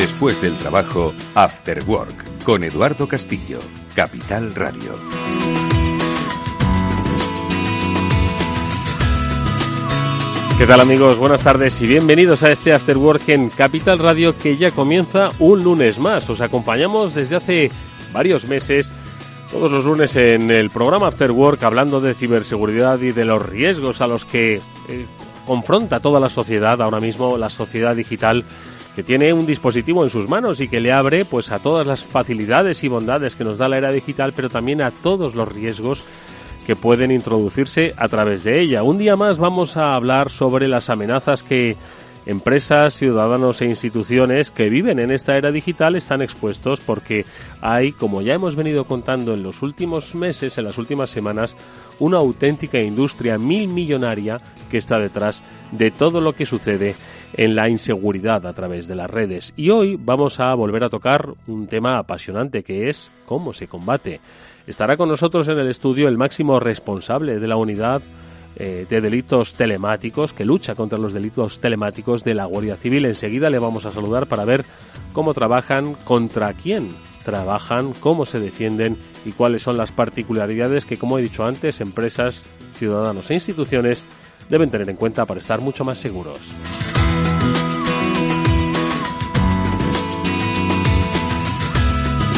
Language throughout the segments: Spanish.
Después del trabajo, After Work, con Eduardo Castillo, Capital Radio. ¿Qué tal, amigos? Buenas tardes y bienvenidos a este After Work en Capital Radio, que ya comienza un lunes más. Os acompañamos desde hace varios meses, todos los lunes en el programa After Work, hablando de ciberseguridad y de los riesgos a los que confronta toda la sociedad ahora mismo, la sociedad digital, que tiene un dispositivo en sus manos y que le abre pues a todas las facilidades y bondades que nos da la era digital, pero también a todos los riesgos que pueden introducirse a través de ella. Un día más vamos a hablar sobre las amenazas que empresas, ciudadanos e instituciones que viven en esta era digital están expuestos, porque hay, como ya hemos venido contando en los últimos meses, en las últimas semanas, una auténtica industria millonaria que está detrás de todo lo que sucede en la inseguridad a través de las redes. Y hoy vamos a volver a tocar un tema apasionante, que es cómo se combate. Estará con nosotros en el estudio el máximo responsable de la unidad de delitos telemáticos, que lucha contra los delitos telemáticos de la Guardia Civil. Enseguida le vamos a saludar para ver cómo trabajan, contra quién trabajan, cómo se defienden y cuáles son las particularidades que, como he dicho antes, empresas, ciudadanos e instituciones deben tener en cuenta para estar mucho más seguros.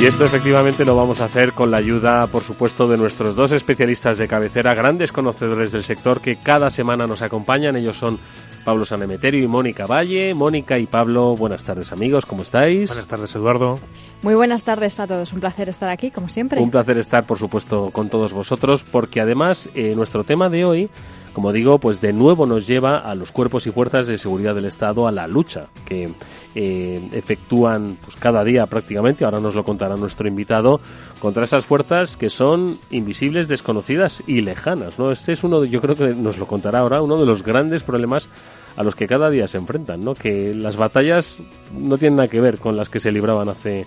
Y esto efectivamente lo vamos a hacer con la ayuda, por supuesto, de nuestros dos especialistas de cabecera, grandes conocedores del sector que cada semana nos acompañan. Ellos son Pablo Sanemeterio y Mónica Valle. Mónica y Pablo, buenas tardes, amigos, ¿cómo estáis? Buenas tardes, Eduardo. Muy buenas tardes a todos, un placer estar aquí, como siempre. Un placer estar, por supuesto, con todos vosotros, porque además nuestro tema de hoy, como digo, pues de nuevo nos lleva a los cuerpos y fuerzas de seguridad del Estado a la lucha que efectúan pues cada día prácticamente, ahora nos lo contará nuestro invitado, contra esas fuerzas que son invisibles, desconocidas y lejanas, ¿no? Este es uno, yo creo que nos lo contará ahora, uno de los grandes problemas a los que cada día se enfrentan, ¿no? Que las batallas no tienen nada que ver con las que se libraban hace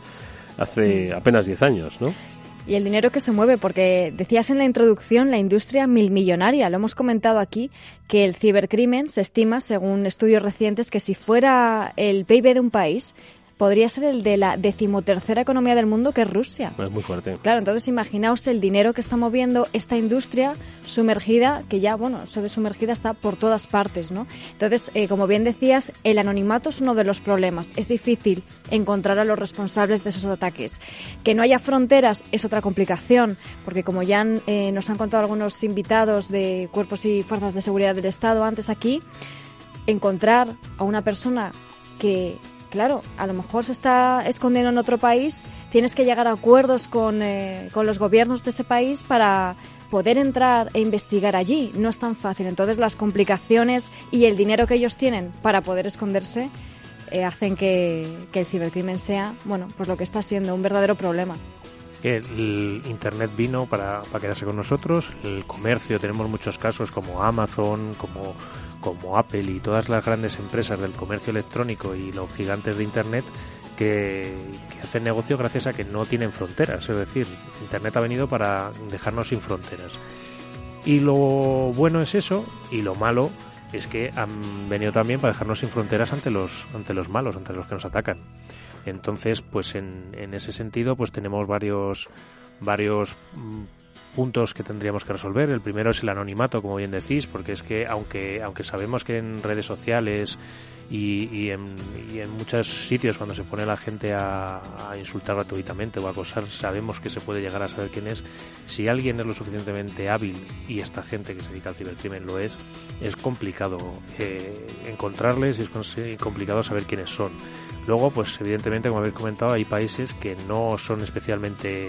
apenas 10 años, ¿no? Y el dinero que se mueve, porque decías en la introducción la industria millonaria, lo hemos comentado aquí, que el cibercrimen se estima, según estudios recientes, que si fuera el PIB de un país, podría ser el de la 13ª economía del mundo, que es Rusia. Es muy fuerte. Claro, entonces imaginaos el dinero que está moviendo esta industria sumergida, que ya, bueno, eso de sumergida está por todas partes, ¿no? Entonces, como bien decías, el anonimato es uno de los problemas. Es difícil encontrar a los responsables de esos ataques. Que no haya fronteras es otra complicación, porque como ya nos han contado algunos invitados de cuerpos y fuerzas de seguridad del Estado antes aquí, encontrar a una persona que, claro, a lo mejor se está escondiendo en otro país, tienes que llegar a acuerdos con los gobiernos de ese país para poder entrar e investigar allí. No es tan fácil. Entonces, las complicaciones y el dinero que ellos tienen para poder esconderse hacen que el cibercrimen sea, bueno, pues lo que está siendo un verdadero problema. El Internet vino para quedarse con nosotros. El comercio, tenemos muchos casos como Amazon, como Apple y todas las grandes empresas del comercio electrónico y los gigantes de Internet que hacen negocio gracias a que no tienen fronteras. Es decir, Internet ha venido para dejarnos sin fronteras. Y lo bueno es eso, y lo malo es que han venido también para dejarnos sin fronteras ante los malos, ante los que nos atacan. Entonces, pues en ese sentido, pues tenemos varios puntos que tendríamos que resolver. El primero es el anonimato, como bien decís, porque es que aunque sabemos que en redes sociales y en muchos sitios cuando se pone la gente a insultar gratuitamente o a acosar, sabemos que se puede llegar a saber quién es. Si alguien es lo suficientemente hábil, y esta gente que se dedica al cibercrimen lo es complicado encontrarles y es complicado saber quiénes son. Luego, pues evidentemente, como habéis comentado, hay países que no son especialmente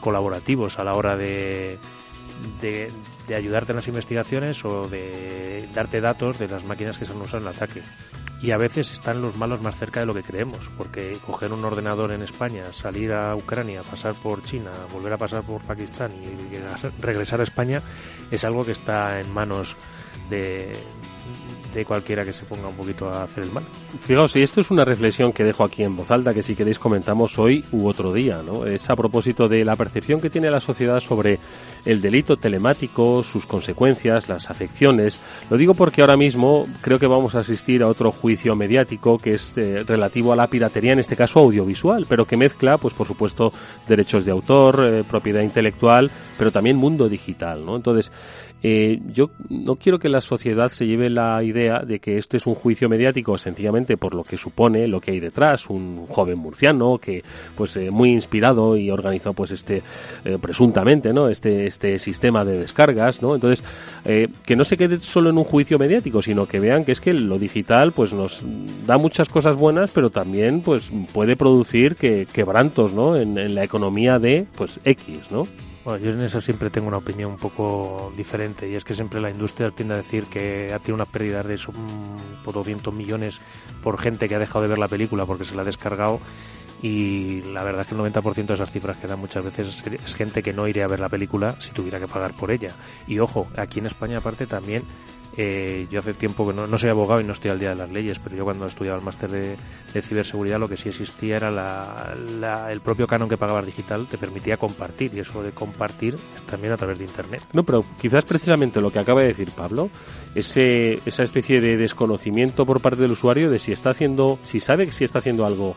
colaborativos a la hora de ayudarte en las investigaciones o de darte datos de las máquinas que se han usado en el ataque. Y a veces están los malos más cerca de lo que creemos, porque coger un ordenador en España, salir a Ucrania, pasar por China, volver a pasar por Pakistán y regresar a España es algo que está en manos de de cualquiera que se ponga un poquito a hacer el mal. Fijaos, y esto es una reflexión que dejo aquí en voz alta, que si queréis comentamos hoy u otro día, ¿no? Es a propósito de la percepción que tiene la sociedad sobre el delito telemático, sus consecuencias, las afecciones. Lo digo porque ahora mismo creo que vamos a asistir a otro juicio mediático que es relativo a la piratería, en este caso audiovisual, pero que mezcla, pues por supuesto, derechos de autor, propiedad intelectual, pero también mundo digital, ¿no? Entonces, yo no quiero que la sociedad se lleve la idea de que este es un juicio mediático sencillamente por lo que supone, lo que hay detrás, un joven murciano que pues muy inspirado y organizó pues presuntamente, ¿no? este sistema de descargas, ¿no? Entonces, que no se quede solo en un juicio mediático, sino que vean que es que lo digital pues nos da muchas cosas buenas, pero también pues puede producir quebrantos, ¿no? En la economía de pues X, ¿no? Bueno, yo en eso siempre tengo una opinión un poco diferente, y es que siempre la industria tiende a decir que ha tenido unas pérdidas de por 200 millones por gente que ha dejado de ver la película porque se la ha descargado, y la verdad es que el 90% de esas cifras que dan muchas veces es gente que no iría a ver la película si tuviera que pagar por ella. Y ojo, aquí en España aparte también, yo hace tiempo que no soy abogado y no estoy al día de las leyes, pero yo cuando estudiaba el máster de ciberseguridad lo que sí existía era el propio canon que pagabas digital te permitía compartir, y eso de compartir es también a través de internet. No, pero quizás precisamente lo que acaba de decir Pablo, esa especie de desconocimiento por parte del usuario de si sabe que si está haciendo algo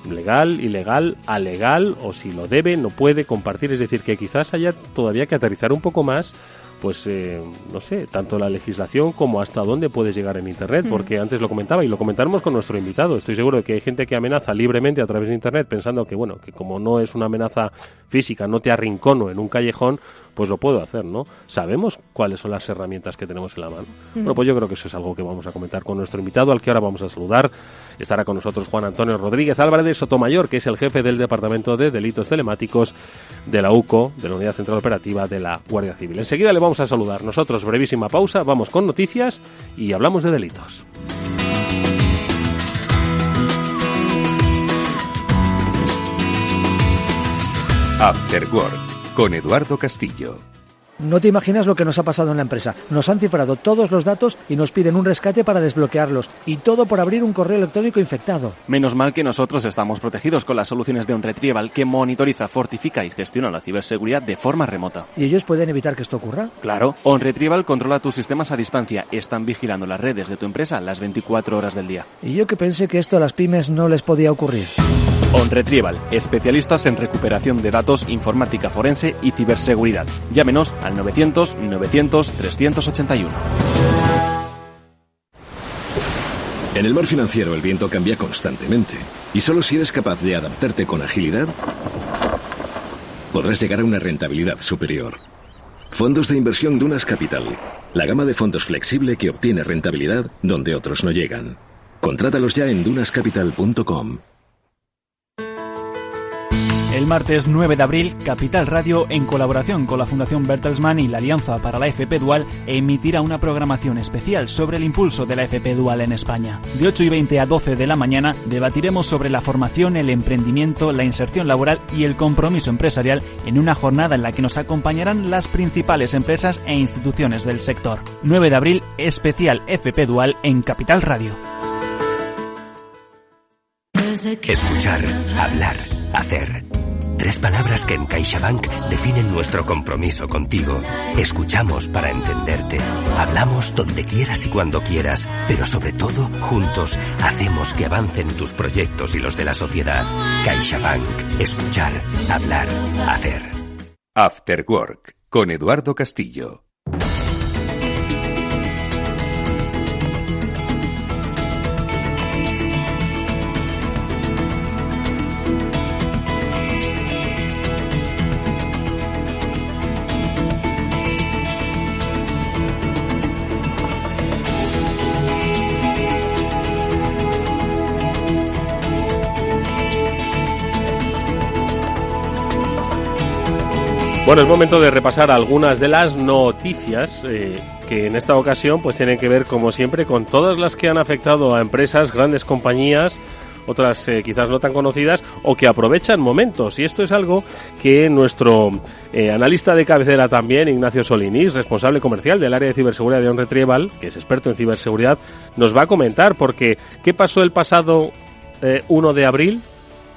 legal, ilegal, alegal, o si lo debe, no puede compartir. Es decir, que quizás haya todavía que aterrizar un poco más, pues no sé, tanto la legislación como hasta dónde puedes llegar en Internet, porque antes lo comentaba y lo comentaremos con nuestro invitado. Estoy seguro de que hay gente que amenaza libremente a través de Internet pensando que, bueno, que como no es una amenaza física, no te arrincono en un callejón, pues lo puedo hacer, ¿no? ¿Sabemos cuáles son las herramientas que tenemos en la mano? Bueno, pues yo creo que eso es algo que vamos a comentar con nuestro invitado, al que ahora vamos a saludar. Estará con nosotros Juan Antonio Rodríguez Álvarez de Sotomayor, que es el jefe del Departamento de Delitos Telemáticos de la UCO, de la Unidad Central Operativa de la Guardia Civil. Enseguida le vamos a saludar. Nosotros, brevísima pausa, vamos con noticias y hablamos de delitos. After Work, con Eduardo Castillo. No te imaginas lo que nos ha pasado en la empresa. Nos han cifrado todos los datos y nos piden un rescate para desbloquearlos. Y todo por abrir un correo electrónico infectado. Menos mal que nosotros estamos protegidos con las soluciones de OnRetrieval, que monitoriza, fortifica y gestiona la ciberseguridad de forma remota. ¿Y ellos pueden evitar que esto ocurra? Claro. OnRetrieval controla tus sistemas a distancia. Están vigilando las redes de tu empresa las 24 horas del día. Y yo que pensé que esto a las pymes no les podía ocurrir. OnRetrieval, especialistas en recuperación de datos, informática forense y ciberseguridad. Llámenos al 900-900-381. En el mar financiero el viento cambia constantemente, y solo si eres capaz de adaptarte con agilidad, podrás llegar a una rentabilidad superior. Fondos de inversión Dunas Capital, la gama de fondos flexible que obtiene rentabilidad donde otros no llegan. Contrátalos ya en dunascapital.com. El martes 9 de abril, Capital Radio, en colaboración con la Fundación Bertelsmann y la Alianza para la FP Dual, emitirá una programación especial sobre el impulso de la FP Dual en España. De 8:20 a 12 de la mañana debatiremos sobre la formación, el emprendimiento, la inserción laboral y el compromiso empresarial en una jornada en la que nos acompañarán las principales empresas e instituciones del sector. 9 de abril, especial FP Dual en Capital Radio. Escuchar, hablar, hacer. 3 palabras que en CaixaBank definen nuestro compromiso contigo. Escuchamos para entenderte. Hablamos donde quieras y cuando quieras, pero sobre todo, juntos, hacemos que avancen tus proyectos y los de la sociedad. CaixaBank. Escuchar, hablar, hacer. After Work, con Eduardo Castillo. Bueno, es momento de repasar algunas de las noticias que en esta ocasión pues tienen que ver, como siempre, con todas las que han afectado a empresas, grandes compañías otras quizás no tan conocidas, o que aprovechan momentos. Y esto es algo que nuestro analista de cabecera también, Ignacio Solinís, responsable comercial del área de ciberseguridad de OnRetrieval, que es experto en ciberseguridad, nos va a comentar, porque ¿qué pasó el pasado 1 de abril?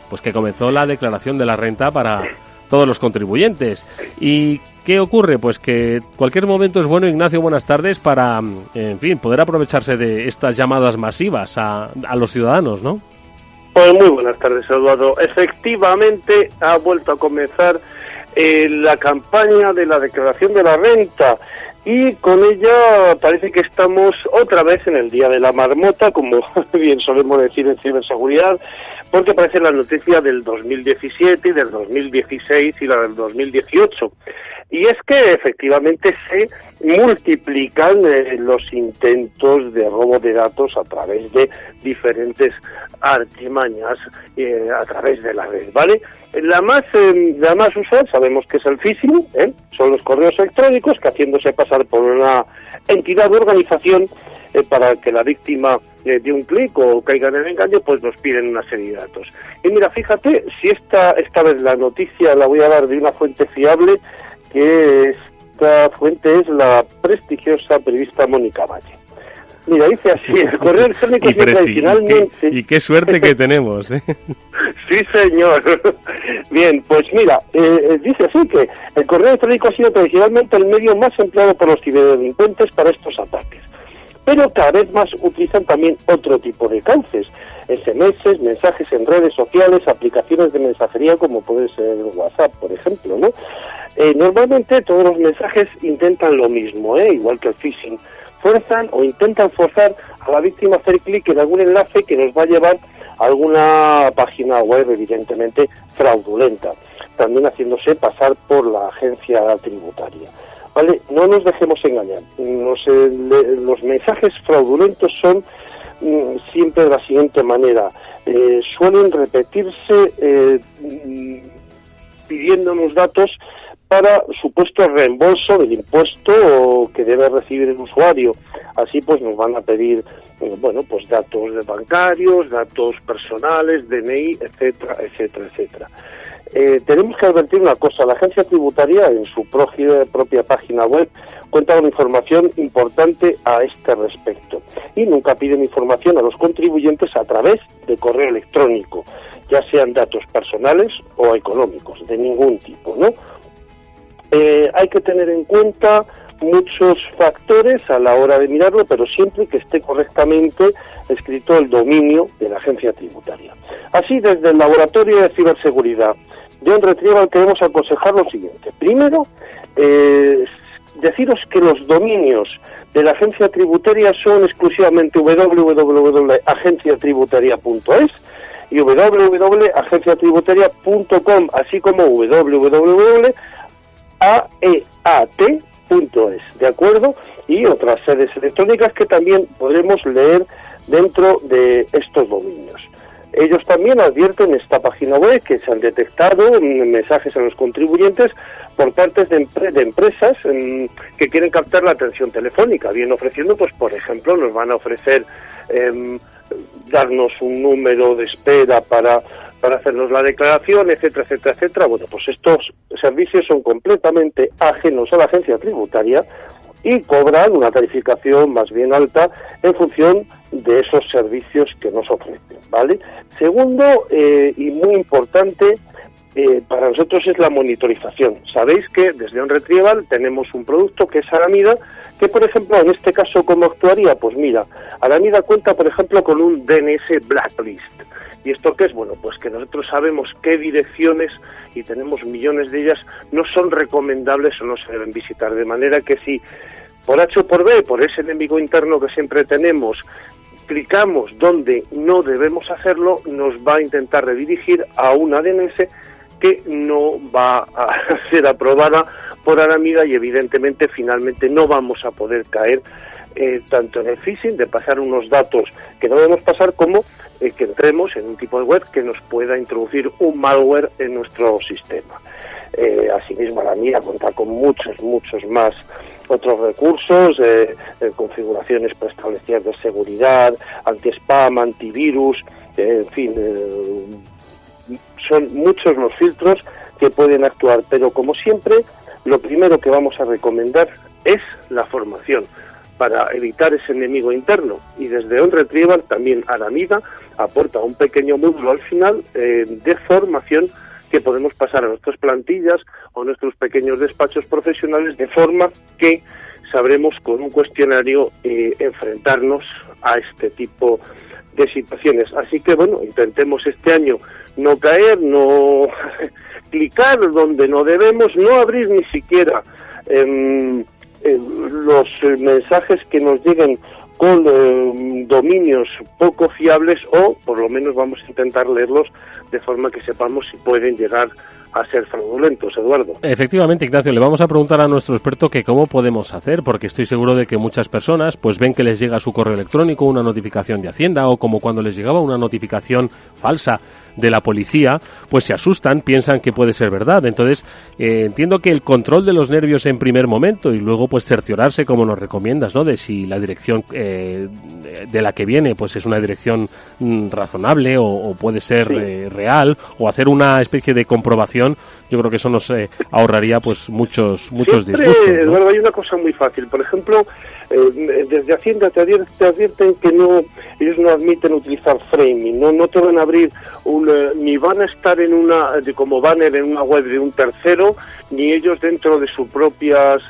Pues que comenzó la declaración de la renta para todos los contribuyentes. ¿Y qué ocurre? Pues que cualquier momento es bueno, Ignacio, buenas tardes, para, en fin, poder aprovecharse de estas llamadas masivas a los ciudadanos, ¿no? Pues muy buenas tardes, Eduardo. Efectivamente, ha vuelto a comenzar la campaña de la declaración de la renta, y con ella parece que estamos otra vez en el día de la marmota, como bien solemos decir en ciberseguridad, porque aparece la noticia del 2017 y del 2016 y la del 2018. Y es que efectivamente se multiplican los intentos de robo de datos a través de diferentes artimañas a través de la red, ¿vale? La más usual sabemos que es el phishing, son los correos electrónicos que, haciéndose pasar por una entidad de organización para que la víctima de un clic o caiga en el engaño, pues nos piden una serie de datos. Y mira, fíjate, si esta vez la noticia la voy a dar de una fuente fiable, que esta fuente es la prestigiosa periodista Mónica Valle. Mira, dice así: el correo electrónico es tradicionalmente... Y qué suerte que tenemos, ¿eh? Sí, señor. Bien, pues mira, dice así que el correo electrónico ha sido tradicionalmente el medio más empleado por los ciberdelincuentes para estos ataques. Pero cada vez más utilizan también otro tipo de cauces: SMS, mensajes en redes sociales, aplicaciones de mensajería como puede ser WhatsApp, por ejemplo, ¿no? Normalmente todos los mensajes intentan lo mismo, igual que el phishing. Fuerzan o intentan forzar a la víctima a hacer clic en algún enlace que nos va a llevar a alguna página web evidentemente fraudulenta, también haciéndose pasar por la agencia tributaria. Vale, no nos dejemos engañar. Los mensajes fraudulentos son siempre de la siguiente manera: suelen repetirse pidiéndonos datos para supuesto reembolso del impuesto que debe recibir el usuario. Así pues nos van a pedir pues datos bancarios, datos personales, DNI, etcétera, etcétera, etcétera. Tenemos que advertir una cosa: la agencia tributaria en su propia página web cuenta con información importante a este respecto, y nunca piden información a los contribuyentes a través de correo electrónico, ya sean datos personales o económicos, de ningún tipo, ¿no? Hay que tener en cuenta muchos factores a la hora de mirarlo, pero siempre que esté correctamente escrito el dominio de la agencia tributaria. Así, desde el Laboratorio de Ciberseguridad de OnRetrieval queremos aconsejar lo siguiente. Primero, deciros que los dominios de la agencia tributaria son exclusivamente www.agenciatributaria.es y www.agenciatributaria.com, así como www.aeat.es, ¿de acuerdo? Y otras sedes electrónicas que también podremos leer dentro de estos dominios. Ellos también advierten en esta página web que se han detectado mensajes a los contribuyentes por parte de empresas que quieren captar la atención telefónica, bien ofreciendo, pues por ejemplo, nos van a ofrecer darnos un número de espera para hacernos la declaración, etcétera, etcétera, etcétera. Bueno, pues estos servicios son completamente ajenos a la agencia tributaria y cobran una tarificación más bien alta en función de esos servicios que nos ofrecen, ¿vale? Segundo, y muy importante, para nosotros es la monitorización. Sabéis que desde OnRetrieval tenemos un producto que es Aramida, que por ejemplo, en este caso, ¿cómo actuaría? Pues mira, Aramida cuenta, por ejemplo, con un DNS Blacklist. ¿Y esto qué es? Bueno, pues que nosotros sabemos qué direcciones, y tenemos millones de ellas, no son recomendables o no se deben visitar. De manera que si por H o por B, por ese enemigo interno que siempre tenemos, clicamos donde no debemos hacerlo, nos va a intentar redirigir a una DNS que no va a ser aprobada por Aramida, y evidentemente finalmente no vamos a poder caer tanto en el phishing de pasar unos datos que no debemos pasar, como que entremos en un tipo de web que nos pueda introducir un malware en nuestro sistema. Asimismo, Aramida cuenta con muchos más otros recursos, configuraciones preestablecidas de seguridad, anti-spam, antivirus, en fin, son muchos los filtros que pueden actuar, pero como siempre, lo primero que vamos a recomendar es la formación para evitar ese enemigo interno, y desde OnRetrieval también Aramida aporta un pequeño módulo al final de formación que podemos pasar a nuestras plantillas o nuestros pequeños despachos profesionales, de forma que sabremos con un cuestionario enfrentarnos a este tipo de situaciones. Así que bueno, intentemos este año no caer, no clicar donde no debemos, no abrir ni siquiera los mensajes que nos lleguen con dominios poco fiables, o por lo menos vamos a intentar leerlos de forma que sepamos si pueden llegar a ser fraudulentos, Eduardo. Efectivamente, Ignacio, le vamos a preguntar a nuestro experto que cómo podemos hacer, porque estoy seguro de que muchas personas pues ven que les llega a su correo electrónico una notificación de Hacienda, o como cuando les llegaba una notificación falsa de la policía, pues se asustan, piensan que puede ser verdad. Entonces, entiendo que el control de los nervios en primer momento, y luego pues cerciorarse, como nos recomiendas, ¿no?, de si la dirección de la que viene pues es una dirección razonable o puede ser real, o hacer una especie de comprobación. Yo creo que eso nos ahorraría pues muchos disgustos, ¿no? Eduardo, hay una cosa muy fácil. Por ejemplo, desde Hacienda te advierten que ellos no admiten utilizar framing, no te van a abrir ni van a estar como banner en una web de un tercero, ni ellos dentro de sus propias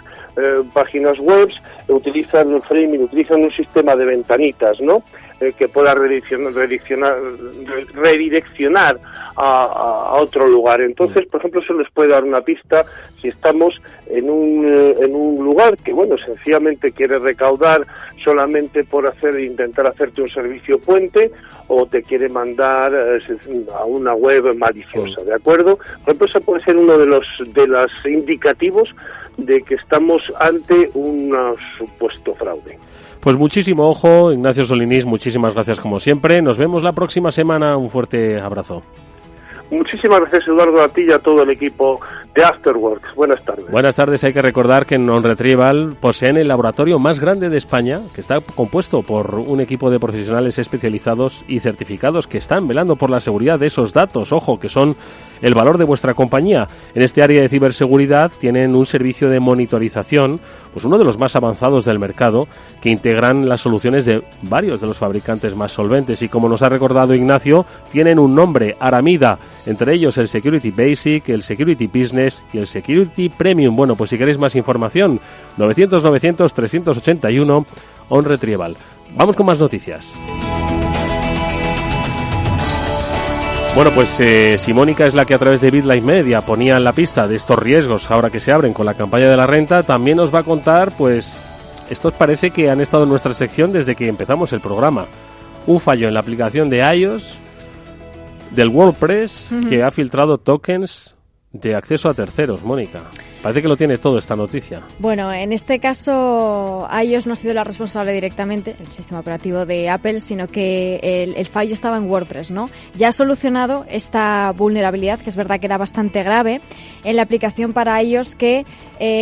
páginas web utilizan el framing, utilizan un sistema de ventanitas, ¿no?, que pueda redireccionar a otro lugar. Entonces, por ejemplo, eso les puede dar una pista si estamos en un lugar que, bueno, sencillamente quiere recaudar solamente por intentar hacerte un servicio puente, o te quiere mandar a una web maliciosa, ¿de acuerdo? Por ejemplo, eso puede ser uno de los indicativos de que estamos ante un supuesto fraude. Pues muchísimo ojo, Ignacio Solinís, muchísimas gracias como siempre. Nos vemos la próxima semana. Un fuerte abrazo. Muchísimas gracias, Eduardo, a ti y a todo el equipo de Afterworks. Buenas tardes. Buenas tardes. Hay que recordar que en OnRetrieval poseen el laboratorio más grande de España, que está compuesto por un equipo de profesionales especializados y certificados que están velando por la seguridad de esos datos. Ojo, que son el valor de vuestra compañía. En este área de ciberseguridad tienen un servicio de monitorización, pues uno de los más avanzados del mercado, que integran las soluciones de varios de los fabricantes más solventes. Y como nos ha recordado Ignacio, tienen un nombre, Aramida, entre ellos el Security Basic, el Security Business y el Security Premium. Bueno, pues si queréis más información, 900-900-381, OnRetrieval. Vamos con más noticias. Bueno, pues si Mónica es la que a través de BitLife Media ponía en la pista de estos riesgos ahora que se abren con la campaña de la renta, también nos va a contar, pues, estos parece que han estado en nuestra sección desde que empezamos el programa. Un fallo en la aplicación de iOS del WordPress que ha filtrado tokens de acceso a terceros, Mónica. Parece que lo tiene todo esta noticia. Bueno, en este caso iOS no ha sido la responsable directamente, el sistema operativo de Apple, sino que el fallo estaba en WordPress, ¿no? Ya ha solucionado esta vulnerabilidad, que es verdad que era bastante grave, en la aplicación para iOS que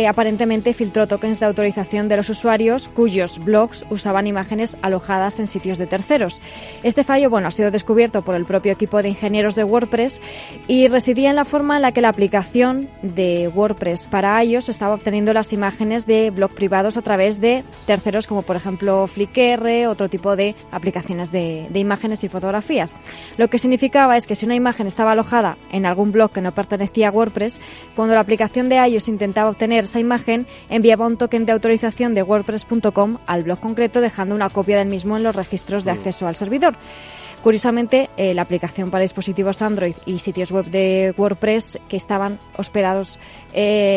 aparentemente filtró tokens de autorización de los usuarios cuyos blogs usaban imágenes alojadas en sitios de terceros. Este fallo, bueno, ha sido descubierto por el propio equipo de ingenieros de WordPress y residía en la forma en la que la aplicación de WordPress para iOS estaba obteniendo las imágenes de blog privados a través de terceros, como por ejemplo Flickr, otro tipo de aplicaciones de imágenes y fotografías. Lo que significaba es que si una imagen estaba alojada en algún blog que no pertenecía a WordPress, cuando la aplicación de iOS intentaba obtener esa imagen, enviaba un token de autorización de WordPress.com al blog concreto, dejando una copia del mismo en los registros de acceso al servidor. Curiosamente, la aplicación para dispositivos Android y sitios web de WordPress que estaban hospedados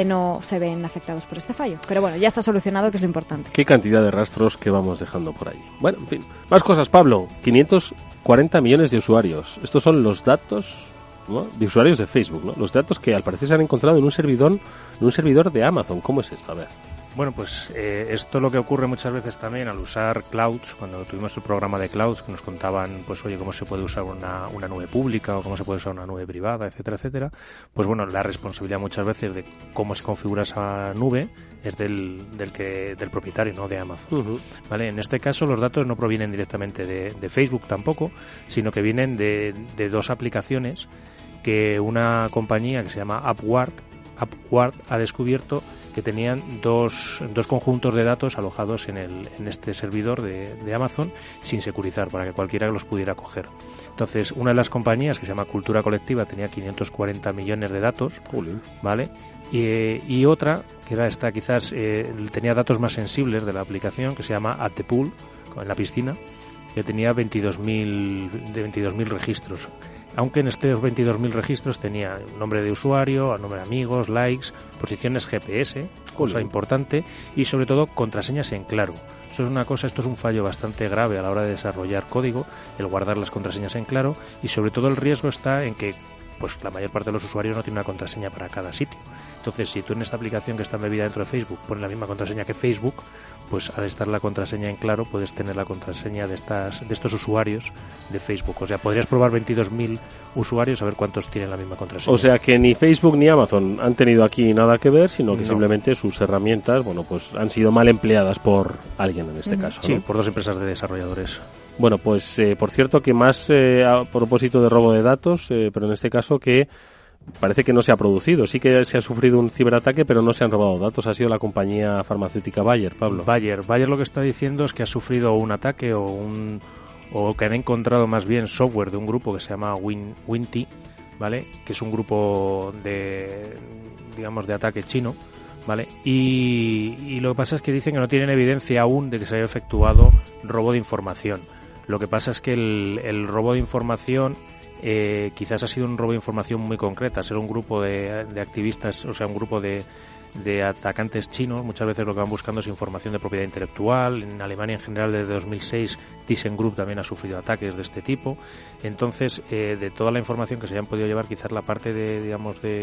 no se ven afectados por este fallo. Pero bueno, ya está solucionado, que es lo importante. Qué cantidad de rastros que vamos dejando por ahí. Bueno, en fin. Más cosas, Pablo. 540 millones de usuarios. Estos son los datos, ¿no?, de usuarios de Facebook, ¿no? Los datos que al parecer se han encontrado en un servidor de Amazon. ¿Cómo es esto? A ver. Bueno, pues esto es lo que ocurre muchas veces también al usar clouds. Cuando tuvimos el programa de clouds, que nos contaban, pues oye, cómo se puede usar una nube pública o cómo se puede usar una nube privada, etcétera, etcétera. Pues bueno, la responsabilidad muchas veces de cómo se configura esa nube es del propietario, no de Amazon. ¿Vale? En este caso los datos no provienen directamente de Facebook tampoco, sino que vienen de dos aplicaciones que una compañía que se llama Upwork ha descubierto que tenían dos conjuntos de datos alojados en este servidor de Amazon sin securizar, para que cualquiera los pudiera coger. Entonces, una de las compañías, que se llama Cultura Colectiva, tenía 540 millones de datos, ¿vale? Y otra, que era esta, quizás tenía datos más sensibles de la aplicación, que se llama At the Pool, en la piscina, que tenía 22.000 registros. Aunque en estos 22.000 registros tenía nombre de usuario, nombre de amigos, likes, posiciones GPS, cosa importante, y sobre todo contraseñas en claro. Esto es un fallo bastante grave a la hora de desarrollar código, el guardar las contraseñas en claro, y sobre todo el riesgo está en que pues la mayor parte de los usuarios no tiene una contraseña para cada sitio. Entonces, si tú en esta aplicación que está embebida dentro de Facebook pones la misma contraseña que Facebook, pues al estar la contraseña en claro puedes tener la contraseña de estos usuarios de Facebook. O sea, podrías probar 22.000 usuarios a ver cuántos tienen la misma contraseña. O sea que ni Facebook ni Amazon han tenido aquí nada que ver, sino que simplemente sus herramientas, bueno, pues han sido mal empleadas por alguien en este caso, ¿no? Sí, por dos empresas de desarrolladores. Bueno, pues por cierto que más a propósito de robo de datos, pero en este caso que parece que no se ha producido. Sí que se ha sufrido un ciberataque, pero no se han robado datos. Ha sido la compañía farmacéutica Bayer, Pablo. Bayer lo que está diciendo es que ha sufrido un ataque o que han encontrado más bien software de un grupo que se llama Winty, ¿vale? Que es un grupo de ataque chino, ¿vale? Y lo que pasa es que dicen que no tienen evidencia aún de que se haya efectuado robo de información. Lo que pasa es que el robo de información quizás ha sido un robo de información muy concreta. Ser un grupo de activistas, o sea, un grupo de atacantes chinos, muchas veces lo que van buscando es información de propiedad intelectual. En Alemania en general desde 2006 ThyssenKrupp también ha sufrido ataques de este tipo. Entonces, de toda la información que se hayan podido llevar, quizás la parte de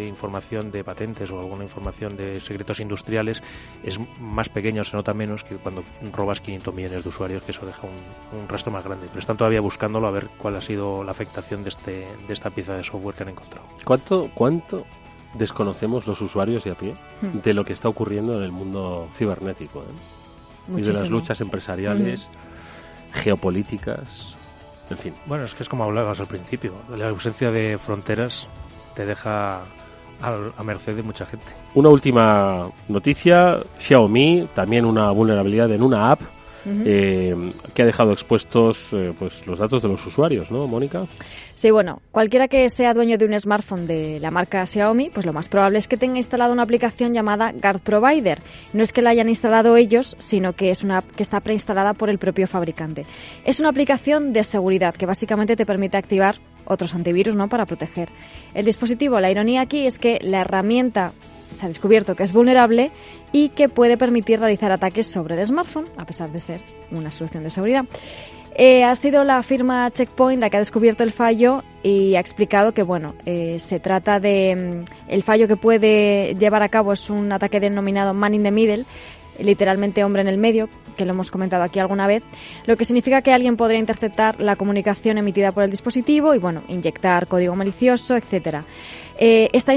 información de patentes o alguna información de secretos industriales es más pequeño, se nota menos que cuando robas 500 millones de usuarios, que eso deja un rastro más grande. Pero están todavía buscándolo a ver cuál ha sido la afectación de esta pieza de software que han encontrado. ¿Cuánto desconocemos los usuarios de a pie de lo que está ocurriendo en el mundo cibernético, y de las luchas empresariales, geopolíticas, en fin? Bueno, es que es como hablabas al principio, la ausencia de fronteras te deja a merced de mucha gente. Una última noticia: Xiaomi, también una vulnerabilidad en una app que ha dejado expuestos pues los datos de los usuarios, ¿no, Mónica? Sí, bueno, cualquiera que sea dueño de un smartphone de la marca Xiaomi, pues lo más probable es que tenga instalado una aplicación llamada Guard Provider. No es que la hayan instalado ellos, sino que es una app que está preinstalada por el propio fabricante. Es una aplicación de seguridad que básicamente te permite activar otros antivirus, ¿no?, para proteger el dispositivo. La ironía aquí es que la herramienta se ha descubierto que es vulnerable y que puede permitir realizar ataques sobre el smartphone, a pesar de ser una solución de seguridad. Ha sido la firma Check Point la que ha descubierto el fallo y ha explicado que, bueno, se trata de... el fallo que puede llevar a cabo es un ataque denominado Man in the Middle, literalmente hombre en el medio, que lo hemos comentado aquí alguna vez, lo que significa que alguien podría interceptar la comunicación emitida por el dispositivo y, bueno, inyectar código malicioso, etcétera. Está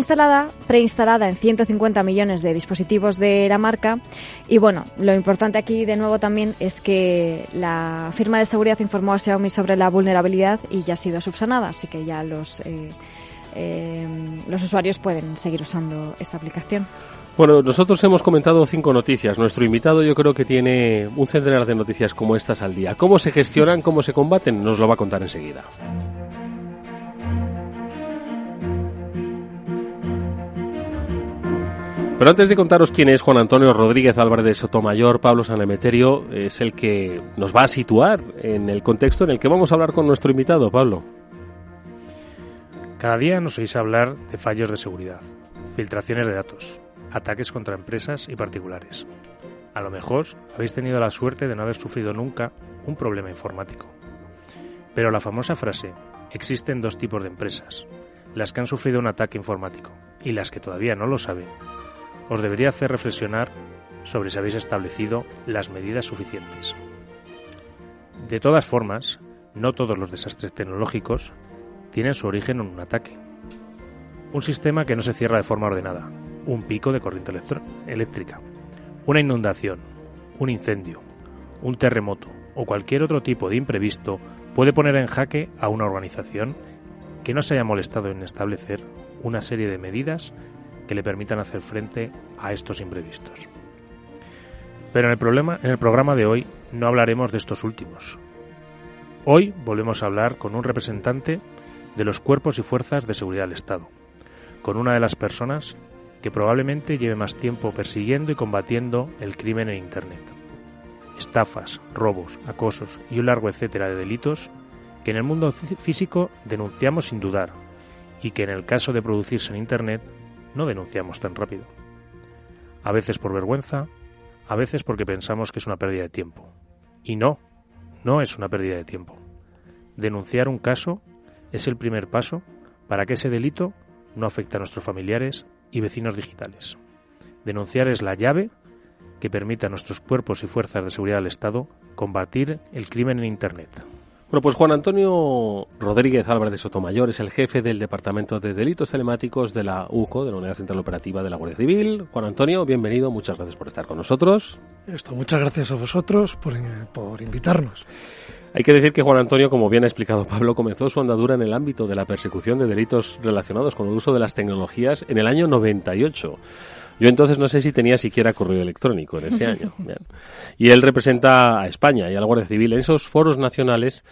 preinstalada en 150 millones de dispositivos de la marca y, bueno, lo importante aquí de nuevo también es que la firma de seguridad informó a Xiaomi sobre la vulnerabilidad y ya ha sido subsanada, así que ya los usuarios pueden seguir usando esta aplicación. Bueno, nosotros hemos comentado 5 noticias. Nuestro invitado yo creo que tiene un centenar de noticias como estas al día. ¿Cómo se gestionan, cómo se combaten? Nos lo va a contar enseguida. Pero antes de contaros quién es Juan Antonio Rodríguez Álvarez de Sotomayor, Pablo Sanemeterio es el que nos va a situar en el contexto en el que vamos a hablar con nuestro invitado, Pablo. Cada día nos oís hablar de fallos de seguridad, filtraciones de datos, ataques contra empresas y particulares. A lo mejor habéis tenido la suerte de no haber sufrido nunca un problema informático. Pero la famosa frase, existen 2 tipos de empresas, las que han sufrido un ataque informático y las que todavía no lo saben, os debería hacer reflexionar sobre si habéis establecido las medidas suficientes. De todas formas, no todos los desastres tecnológicos tienen su origen en un ataque. Un sistema que no se cierra de forma ordenada, un pico de corriente eléctrica, una inundación, un incendio, un terremoto o cualquier otro tipo de imprevisto puede poner en jaque a una organización que no se haya molestado en establecer una serie de medidas que le permitan hacer frente a estos imprevistos. Pero en el programa de hoy no hablaremos de estos últimos. Hoy volvemos a hablar con un representante de los cuerpos y fuerzas de seguridad del Estado, con una de las personas que probablemente lleve más tiempo persiguiendo y combatiendo el crimen en Internet. Estafas, robos, acosos y un largo etcétera de delitos que en el mundo físico denunciamos sin dudar y que en el caso de producirse en Internet no denunciamos tan rápido. A veces por vergüenza, a veces porque pensamos que es una pérdida de tiempo. Y no es una pérdida de tiempo. Denunciar un caso es el primer paso para que ese delito no afecte a nuestros familiares y vecinos digitales. Denunciar es la llave que permite a nuestros cuerpos y fuerzas de seguridad del Estado combatir el crimen en Internet. Bueno, pues Juan Antonio Rodríguez Álvarez de Sotomayor es el jefe del Departamento de Delitos Telemáticos de la UCO, de la Unidad Central Operativa de la Guardia Civil. Juan Antonio, bienvenido, muchas gracias por estar con nosotros. Muchas gracias a vosotros por invitarnos. Hay que decir que Juan Antonio, como bien ha explicado Pablo, comenzó su andadura en el ámbito de la persecución de delitos relacionados con el uso de las tecnologías en el año 98. Yo entonces no sé si tenía siquiera correo electrónico en ese año. Bien. Y él representa a España y a la Guardia Civil en esos foros nacionales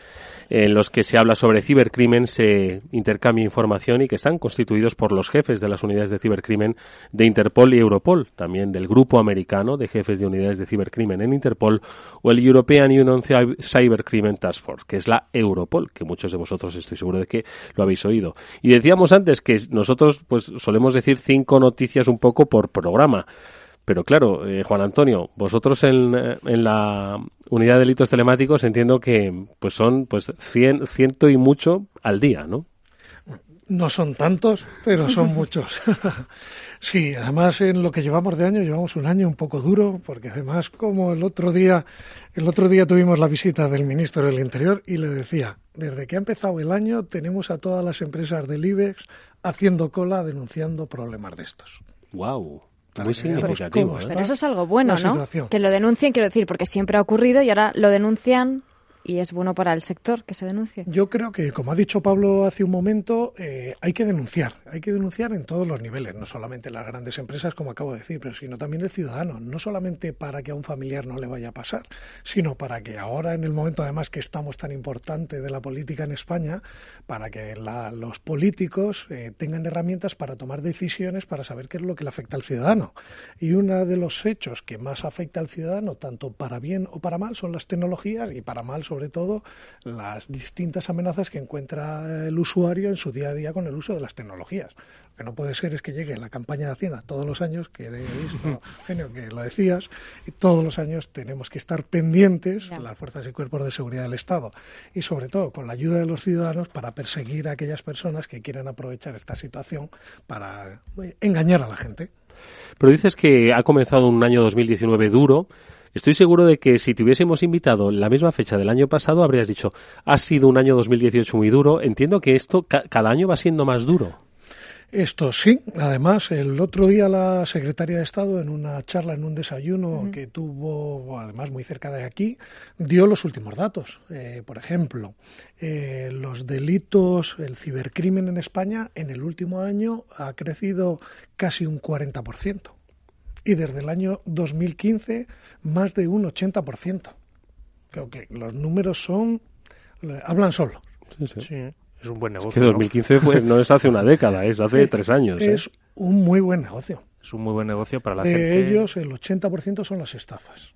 en los que se habla sobre cibercrimen, se intercambia información y que están constituidos por los jefes de las unidades de cibercrimen de Interpol y Europol, también del Grupo Americano de Jefes de Unidades de Cibercrimen en Interpol o el European Union Cybercrime Task Force, que es la Europol, que muchos de vosotros estoy seguro de que lo habéis oído. Y decíamos antes que nosotros pues solemos decir 5 noticias un poco por programa. Pero claro, Juan Antonio, vosotros en la unidad de delitos telemáticos entiendo que pues son 100 y mucho al día, ¿no? No son tantos, pero son muchos. Sí, además en lo que llevamos de año, llevamos un año un poco duro, porque además como el otro día tuvimos la visita del ministro del Interior y le decía, desde que ha empezado el año tenemos a todas las empresas del IBEX haciendo cola denunciando problemas de estos. ¡Guau! Muy significativo. Pero eso es algo bueno, ¿no? Que lo denuncien, quiero decir, porque siempre ha ocurrido y ahora lo denuncian y es bueno para el sector que se denuncie. Yo creo que, como ha dicho Pablo hace un momento, hay que denunciar en todos los niveles, no solamente las grandes empresas, como acabo de decir, pero sino también el ciudadano, no solamente para que a un familiar no le vaya a pasar, sino para que ahora, en el momento además que estamos tan importante de la política en España, para que los políticos tengan herramientas para tomar decisiones para saber qué es lo que le afecta al ciudadano. Y uno de los hechos que más afecta al ciudadano, tanto para bien o para mal, son las tecnologías y para mal sobre todo las distintas amenazas que encuentra el usuario en su día a día con el uso de las tecnologías. Lo que no puede ser es que llegue la campaña de Hacienda todos los años, que he visto, Eugenio, que lo decías, y todos los años tenemos que estar pendientes, las fuerzas y cuerpos de seguridad del Estado, y sobre todo con la ayuda de los ciudadanos para perseguir a aquellas personas que quieran aprovechar esta situación para engañar a la gente. Pero dices que ha comenzado un año 2019 duro. Estoy seguro de que si te hubiésemos invitado en la misma fecha del año pasado, habrías dicho, ha sido un año 2018 muy duro. Entiendo que esto cada año va siendo más duro. Esto sí, además el otro día la secretaria de Estado en una charla, en un desayuno que tuvo, además muy cerca de aquí, dio los últimos datos. Por ejemplo, los delitos, el cibercrimen en España en el último año ha crecido casi un 40%. Y desde el año 2015 más de un 80%. Creo que los números hablan solo. Sí. Es un buen negocio. Es que 2015 no es hace una década, es hace 3 años. Es un muy buen negocio. Es un muy buen negocio para la gente. De ellos, el 80% son las estafas.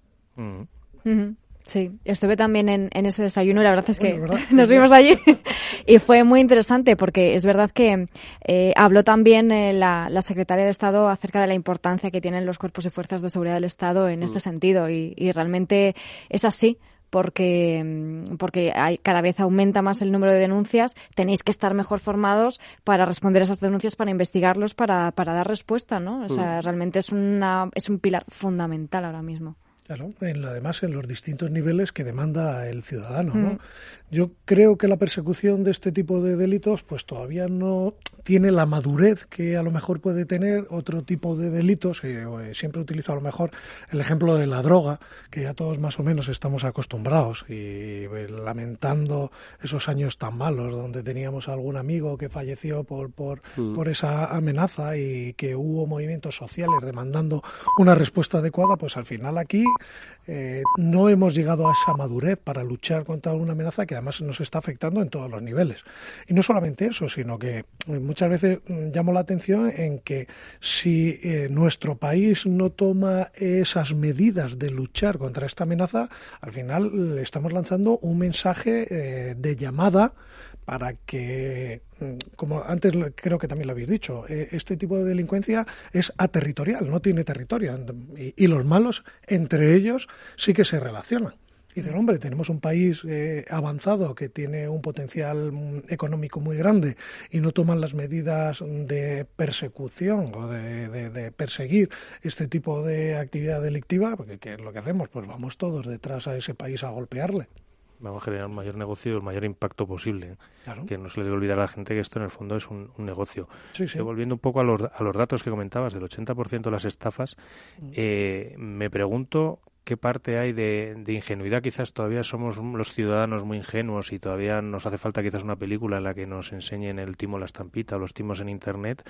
Sí, estuve también en ese desayuno y la verdad es que nos vimos allí y fue muy interesante porque es verdad que habló también la secretaria de Estado acerca de la importancia que tienen los cuerpos y fuerzas de seguridad del Estado en este sentido y realmente es así. porque cada vez aumenta más el número de denuncias, tenéis que estar mejor formados para responder a esas denuncias, para investigarlos, para dar respuesta, ¿no? O sea, realmente es un pilar fundamental ahora mismo. Claro, además en los distintos niveles que demanda el ciudadano, ¿no? Yo creo que la persecución de este tipo de delitos pues todavía no tiene la madurez que a lo mejor puede tener otro tipo de delitos. Siempre utilizo a lo mejor el ejemplo de la droga, que ya todos más o menos estamos acostumbrados y lamentando esos años tan malos donde teníamos a algún amigo que falleció por esa amenaza y que hubo movimientos sociales demandando una respuesta adecuada, pues al final aquí no hemos llegado a esa madurez para luchar contra una amenaza que además nos está afectando en todos los niveles. Y no solamente eso, sino que muchas veces llamo la atención en que si nuestro país no toma esas medidas de luchar contra esta amenaza, al final le estamos lanzando un mensaje de llamada para que, como antes creo que también lo habéis dicho, este tipo de delincuencia es aterritorial, no tiene territorio, y los malos entre ellos sí que se relacionan. Y dicen, hombre, tenemos un país avanzado que tiene un potencial económico muy grande y no toman las medidas de persecución o de perseguir este tipo de actividad delictiva, porque ¿qué es lo que hacemos? Pues vamos todos detrás a ese país a golpearle. Vamos a generar un mayor negocio y el mayor impacto posible. Claro. Que no se le debe olvidar a la gente que esto en el fondo es un negocio. Sí. Volviendo un poco a los datos que comentabas, del 80% de las estafas, me pregunto qué parte hay de ingenuidad. Quizás todavía somos los ciudadanos muy ingenuos y todavía nos hace falta quizás una película en la que nos enseñen el timo a la estampita o los timos en Internet,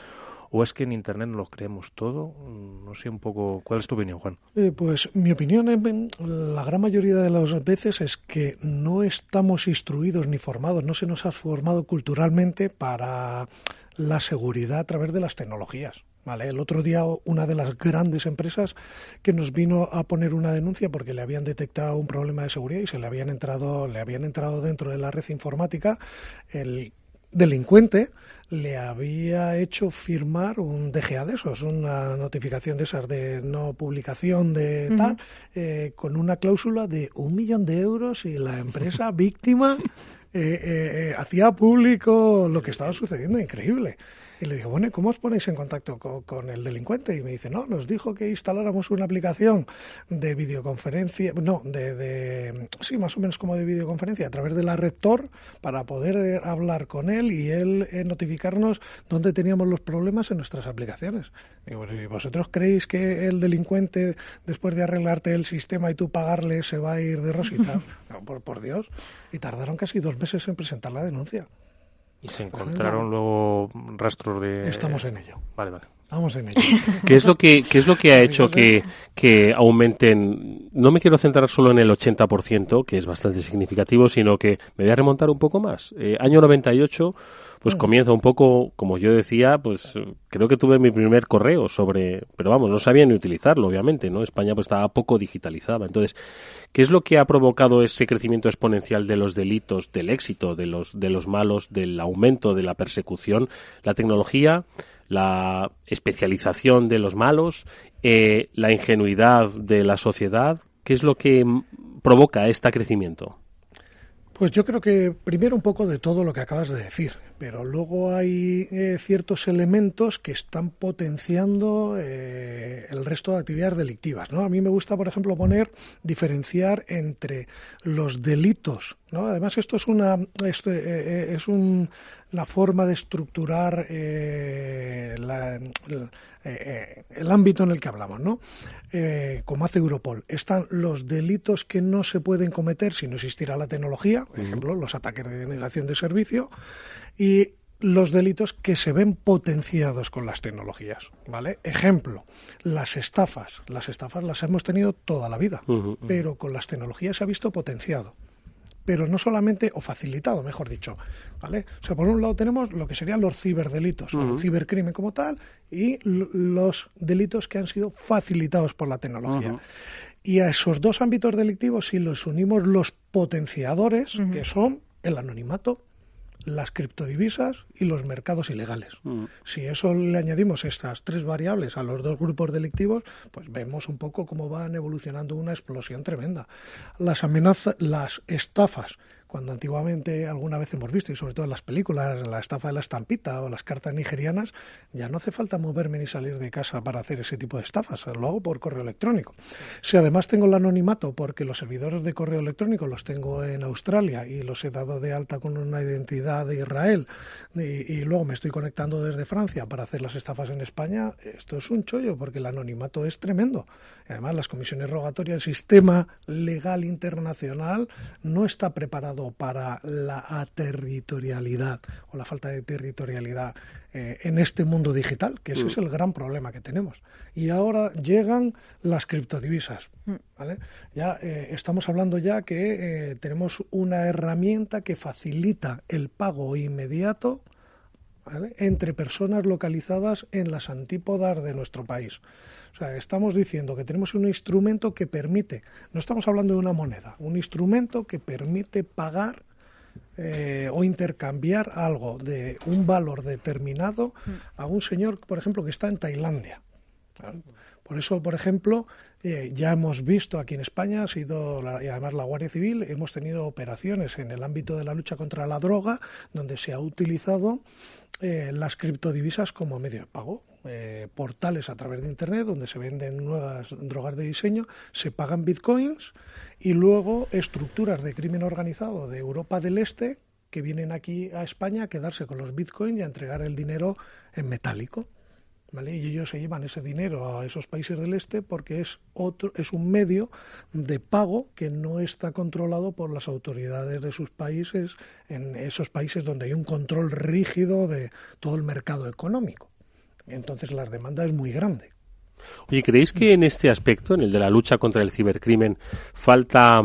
o es que en Internet no lo creemos todo. No sé un poco, ¿cuál es tu opinión, Juan? Pues mi opinión, la gran mayoría de las veces es que no estamos instruidos ni formados, no se nos ha formado culturalmente para la seguridad a través de las tecnologías. Vale, el otro día una de las grandes empresas que nos vino a poner una denuncia porque le habían detectado un problema de seguridad y le habían entrado dentro de la red informática. El delincuente le había hecho firmar un DGA de esos, una notificación de esas de no publicación de tal, con una cláusula de 1 millón de euros y la empresa víctima hacía público lo que estaba sucediendo. Increíble. Y le digo, bueno, ¿cómo os ponéis en contacto con el delincuente? Y me dice, no, nos dijo que instaláramos una aplicación de videoconferencia, sí, más o menos como de videoconferencia, a través de la red Tor, para poder hablar con él y él notificarnos dónde teníamos los problemas en nuestras aplicaciones. Y bueno, ¿y vosotros creéis que el delincuente, después de arreglarte el sistema y tú pagarle, se va a ir de rosita? No, por Dios. Y tardaron casi 2 meses en presentar la denuncia. Y se encontraron luego rastros de... Estamos en ello. Vale. Estamos en ello. ¿Qué es lo que ha hecho que aumenten? No me quiero centrar solo en el 80%, que es bastante significativo, sino que me voy a remontar un poco más. Año 98, pues comienza un poco, como yo decía, pues creo que tuve mi primer correo pero vamos, no sabía ni utilizarlo, obviamente, ¿no? España pues estaba poco digitalizada. Entonces, ¿qué es lo que ha provocado ese crecimiento exponencial de los delitos, del éxito de los malos, del aumento de la persecución? La tecnología, la especialización de los malos, la ingenuidad de la sociedad. ¿Qué es lo que provoca este crecimiento? Pues yo creo que primero un poco de todo lo que acabas de decir, pero luego hay ciertos elementos que están potenciando el resto de actividades delictivas, ¿no? A mí me gusta, por ejemplo, diferenciar entre los delitos, ¿no? Además, esto es una forma de estructurar el ámbito en el que hablamos, ¿no? Como hace Europol, están los delitos que no se pueden cometer si no existiera la tecnología, por ejemplo, los ataques de denegación de servicio, y los delitos que se ven potenciados con las tecnologías, ¿vale? Ejemplo, las estafas. Las estafas las hemos tenido toda la vida, pero con las tecnologías se ha visto potenciado. Pero no solamente, o facilitado, mejor dicho, ¿vale? O sea, por un lado tenemos lo que serían los ciberdelitos, o el cibercrimen como tal, y los delitos que han sido facilitados por la tecnología. Y a esos dos ámbitos delictivos, si los unimos los potenciadores, que son el anonimato, las criptodivisas y los mercados ilegales. Si eso le añadimos estas 3 variables a los 2 grupos delictivos, pues vemos un poco cómo van evolucionando una explosión tremenda. Las amenazas, las estafas, cuando antiguamente alguna vez hemos visto, y sobre todo en las películas, la estafa de la estampita o las cartas nigerianas, ya no hace falta moverme ni salir de casa para hacer ese tipo de estafas, lo hago por correo electrónico. Si además tengo el anonimato porque los servidores de correo electrónico los tengo en Australia y los he dado de alta con una identidad de Israel y luego me estoy conectando desde Francia para hacer las estafas en España, esto es un chollo porque el anonimato es tremendo. Y además las comisiones rogatorias, el sistema legal internacional no está preparado para la aterritorialidad o la falta de territorialidad en este mundo digital, que ese es el gran problema que tenemos. Y ahora llegan las criptodivisas, ¿vale? Ya estamos hablando ya que tenemos una herramienta que facilita el pago inmediato, ¿vale?, entre personas localizadas en las antípodas de nuestro país. O sea, estamos diciendo que tenemos un instrumento que permite, no estamos hablando de una moneda, un instrumento que permite pagar o intercambiar algo de un valor determinado a un señor, por ejemplo, que está en Tailandia. Por eso, por ejemplo, ya hemos visto aquí en España, y además la Guardia Civil, hemos tenido operaciones en el ámbito de la lucha contra la droga, donde se ha utilizado las criptodivisas como medio de pago. Portales a través de Internet donde se venden nuevas drogas de diseño, se pagan bitcoins y luego estructuras de crimen organizado de Europa del Este que vienen aquí a España a quedarse con los bitcoins y a entregar el dinero en metálico, ¿vale? Y ellos se llevan ese dinero a esos países del este porque es un medio de pago que no está controlado por las autoridades de sus países, en esos países donde hay un control rígido de todo el mercado económico. Entonces la demanda es muy grande. Oye, ¿creéis que en este aspecto, en el de la lucha contra el cibercrimen, falta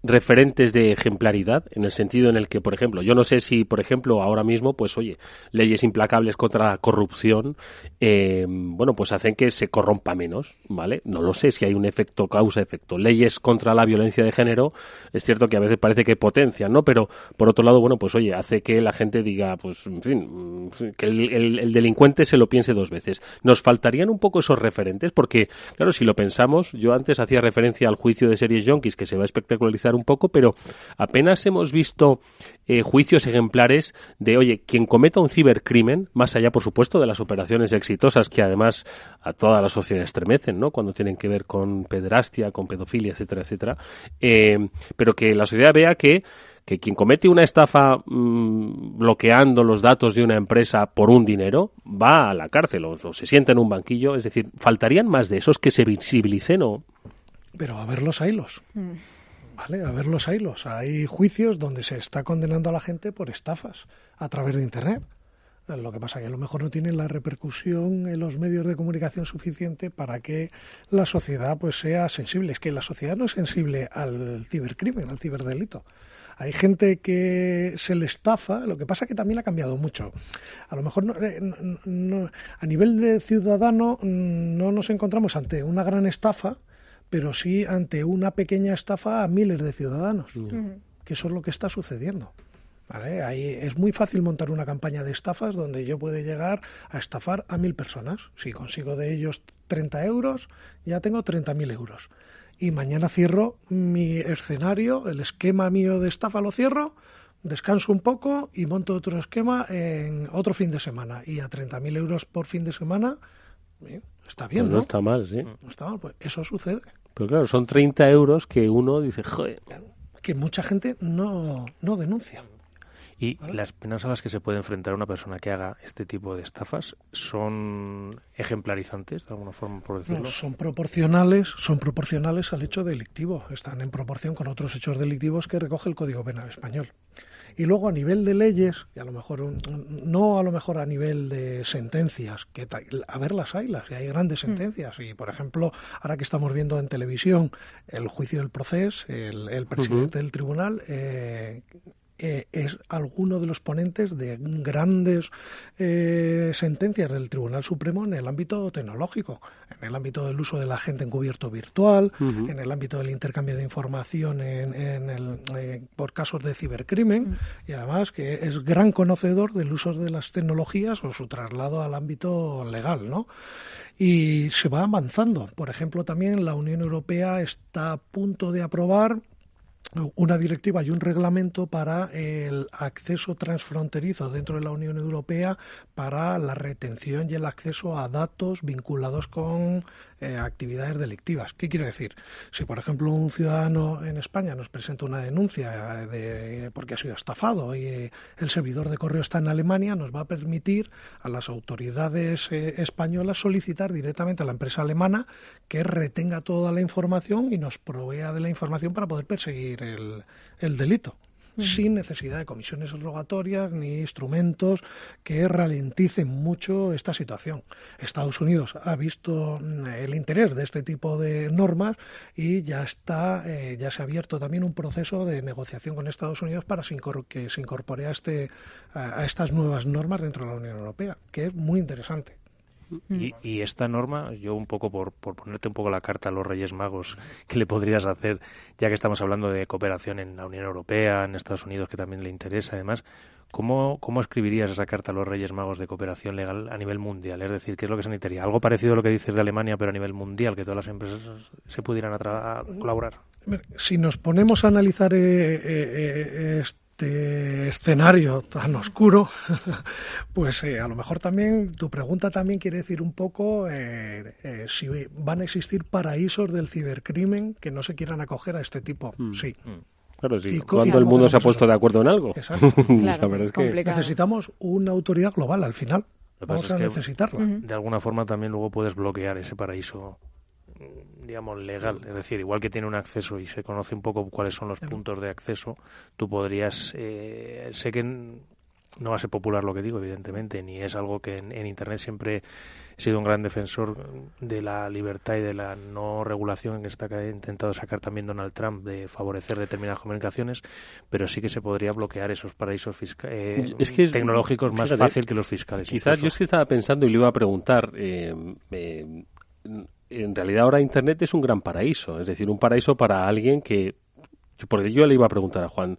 referentes de ejemplaridad, en el sentido en el que, por ejemplo, yo no sé si, por ejemplo, ahora mismo, pues oye, leyes implacables contra la corrupción, bueno, pues hacen que se corrompa menos, ¿vale? No lo sé si hay un efecto causa-efecto. Leyes contra la violencia de género, es cierto que a veces parece que potencian, ¿no? Pero, por otro lado, bueno, pues oye, hace que la gente diga, pues, en fin, que el delincuente se lo piense 2 veces. Nos faltarían un poco esos referentes, porque, claro, si lo pensamos, yo antes hacía referencia al juicio de series yonkis, que se va a espectacularizar un poco, pero apenas hemos visto juicios ejemplares de, oye, quien cometa un cibercrimen, más allá, por supuesto, de las operaciones exitosas que además a toda la sociedad estremecen, ¿no?, cuando tienen que ver con pederastia, con pedofilia, etcétera, etcétera, pero que la sociedad vea que quien comete una estafa bloqueando los datos de una empresa por un dinero va a la cárcel o se sienta en un banquillo. Es decir, ¿faltarían más de esos que se visibilicen o...? Pero a ver los hilos. ¿Vale? A ver los hilos. Hay juicios donde se está condenando a la gente por estafas a través de Internet. Lo que pasa es que a lo mejor no tienen la repercusión en los medios de comunicación suficiente para que la sociedad pues sea sensible. Es que la sociedad no es sensible al cibercrimen, al ciberdelito. Hay gente que se le estafa, lo que pasa es que también ha cambiado mucho. A lo mejor no, a nivel de ciudadano no nos encontramos ante una gran estafa, pero sí ante una pequeña estafa a miles de ciudadanos, que eso es lo que está sucediendo. ¿Vale? Ahí es muy fácil montar una campaña de estafas donde yo puedo llegar a estafar a 1.000 personas. Si consigo de ellos 30 euros, ya tengo 30.000 euros. Y mañana cierro mi escenario, el esquema mío de estafa lo cierro, descanso un poco y monto otro esquema en otro fin de semana. Y a 30.000 euros por fin de semana, está bien, ¿no? No está mal, sí. No está mal, pues eso sucede. Pero claro, son 30 euros que uno dice, joder. Que mucha gente no denuncia. Y las penas a las que se puede enfrentar una persona que haga este tipo de estafas son ejemplarizantes, de alguna forma, por decirlo. No, son proporcionales al hecho delictivo. Están en proporción con otros hechos delictivos que recoge el Código Penal español. Y luego a nivel de leyes, y a lo mejor no a lo mejor a nivel de sentencias, que a ver las hay grandes sentencias. Y por ejemplo, ahora que estamos viendo en televisión el juicio del Procés, el presidente del tribunal es alguno de los ponentes de grandes sentencias del Tribunal Supremo en el ámbito tecnológico, en el ámbito del uso del agente encubierto virtual, en el ámbito del intercambio de información por casos de cibercrimen, y además que es gran conocedor del uso de las tecnologías o su traslado al ámbito legal, ¿no? Y se va avanzando. Por ejemplo, también la Unión Europea está a punto de aprobar una directiva y un reglamento para el acceso transfronterizo dentro de la Unión Europea para la retención y el acceso a datos vinculados con actividades delictivas. ¿Qué quiero decir? Si, por ejemplo, un ciudadano en España nos presenta una denuncia porque ha sido estafado y el servidor de correo está en Alemania, nos va a permitir a las autoridades españolas solicitar directamente a la empresa alemana que retenga toda la información y nos provea de la información para poder perseguir el delito, sin necesidad de comisiones rogatorias ni instrumentos que ralenticen mucho esta situación. Estados Unidos ha visto el interés de este tipo de normas y ya se ha abierto también un proceso de negociación con Estados Unidos para que se incorpore a estas nuevas normas dentro de la Unión Europea, que es muy interesante. Y esta norma, yo un poco por ponerte un poco la carta a los Reyes Magos, ¿qué le podrías hacer, ya que estamos hablando de cooperación en la Unión Europea, en Estados Unidos, que también le interesa además? ¿Cómo escribirías esa carta a los Reyes Magos de cooperación legal a nivel mundial? Es decir, ¿qué es lo que se necesitaría? Algo parecido a lo que dices de Alemania, pero a nivel mundial, que todas las empresas se pudieran a colaborar. Si nos ponemos a analizar este escenario tan oscuro, pues a lo mejor también tu pregunta también quiere decir un poco si van a existir paraísos del cibercrimen que no se quieran acoger a este tipo. Sí. Claro, sí. Cuando el mundo se ha puesto de acuerdo en algo. Exacto. Claro, la verdad es que necesitamos una autoridad global al final. Vamos a necesitarla. De alguna forma también luego puedes bloquear ese paraíso, digamos, legal. Es decir, igual que tiene un acceso y se conoce un poco cuáles son los puntos de acceso, tú podrías... sé que no va a ser popular lo que digo, evidentemente, ni es algo que en Internet siempre he sido un gran defensor de la libertad y de la no regulación que está intentado sacar también Donald Trump, de favorecer determinadas comunicaciones, pero sí que se podría bloquear esos paraísos tecnológicos más fácil que los fiscales. Quizás yo es que estaba pensando y le iba a preguntar... en realidad ahora Internet es un gran paraíso, es decir, un paraíso para alguien que... Porque yo le iba a preguntar a Juan,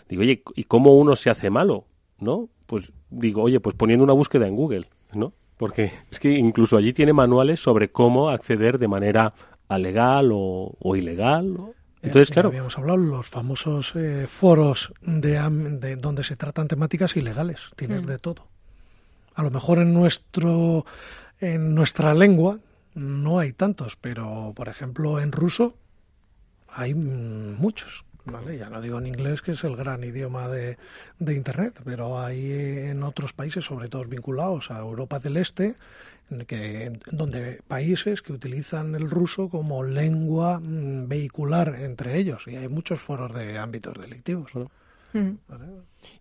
digo, oye, ¿y cómo uno se hace malo? ¿No? Pues digo, oye, pues poniendo una búsqueda en Google, ¿no? Porque es que incluso allí tiene manuales sobre cómo acceder de manera legal o ilegal, ¿no? Entonces, claro. Habíamos hablado los famosos foros de donde se tratan temáticas ilegales, tienes de todo. A lo mejor en nuestra lengua no hay tantos, pero por ejemplo en ruso hay muchos, ¿vale? Ya no digo en inglés, que es el gran idioma de Internet, pero hay en otros países, sobre todo vinculados a Europa del Este, donde países que utilizan el ruso como lengua vehicular entre ellos, y hay muchos foros de ámbitos delictivos. ¿Vale?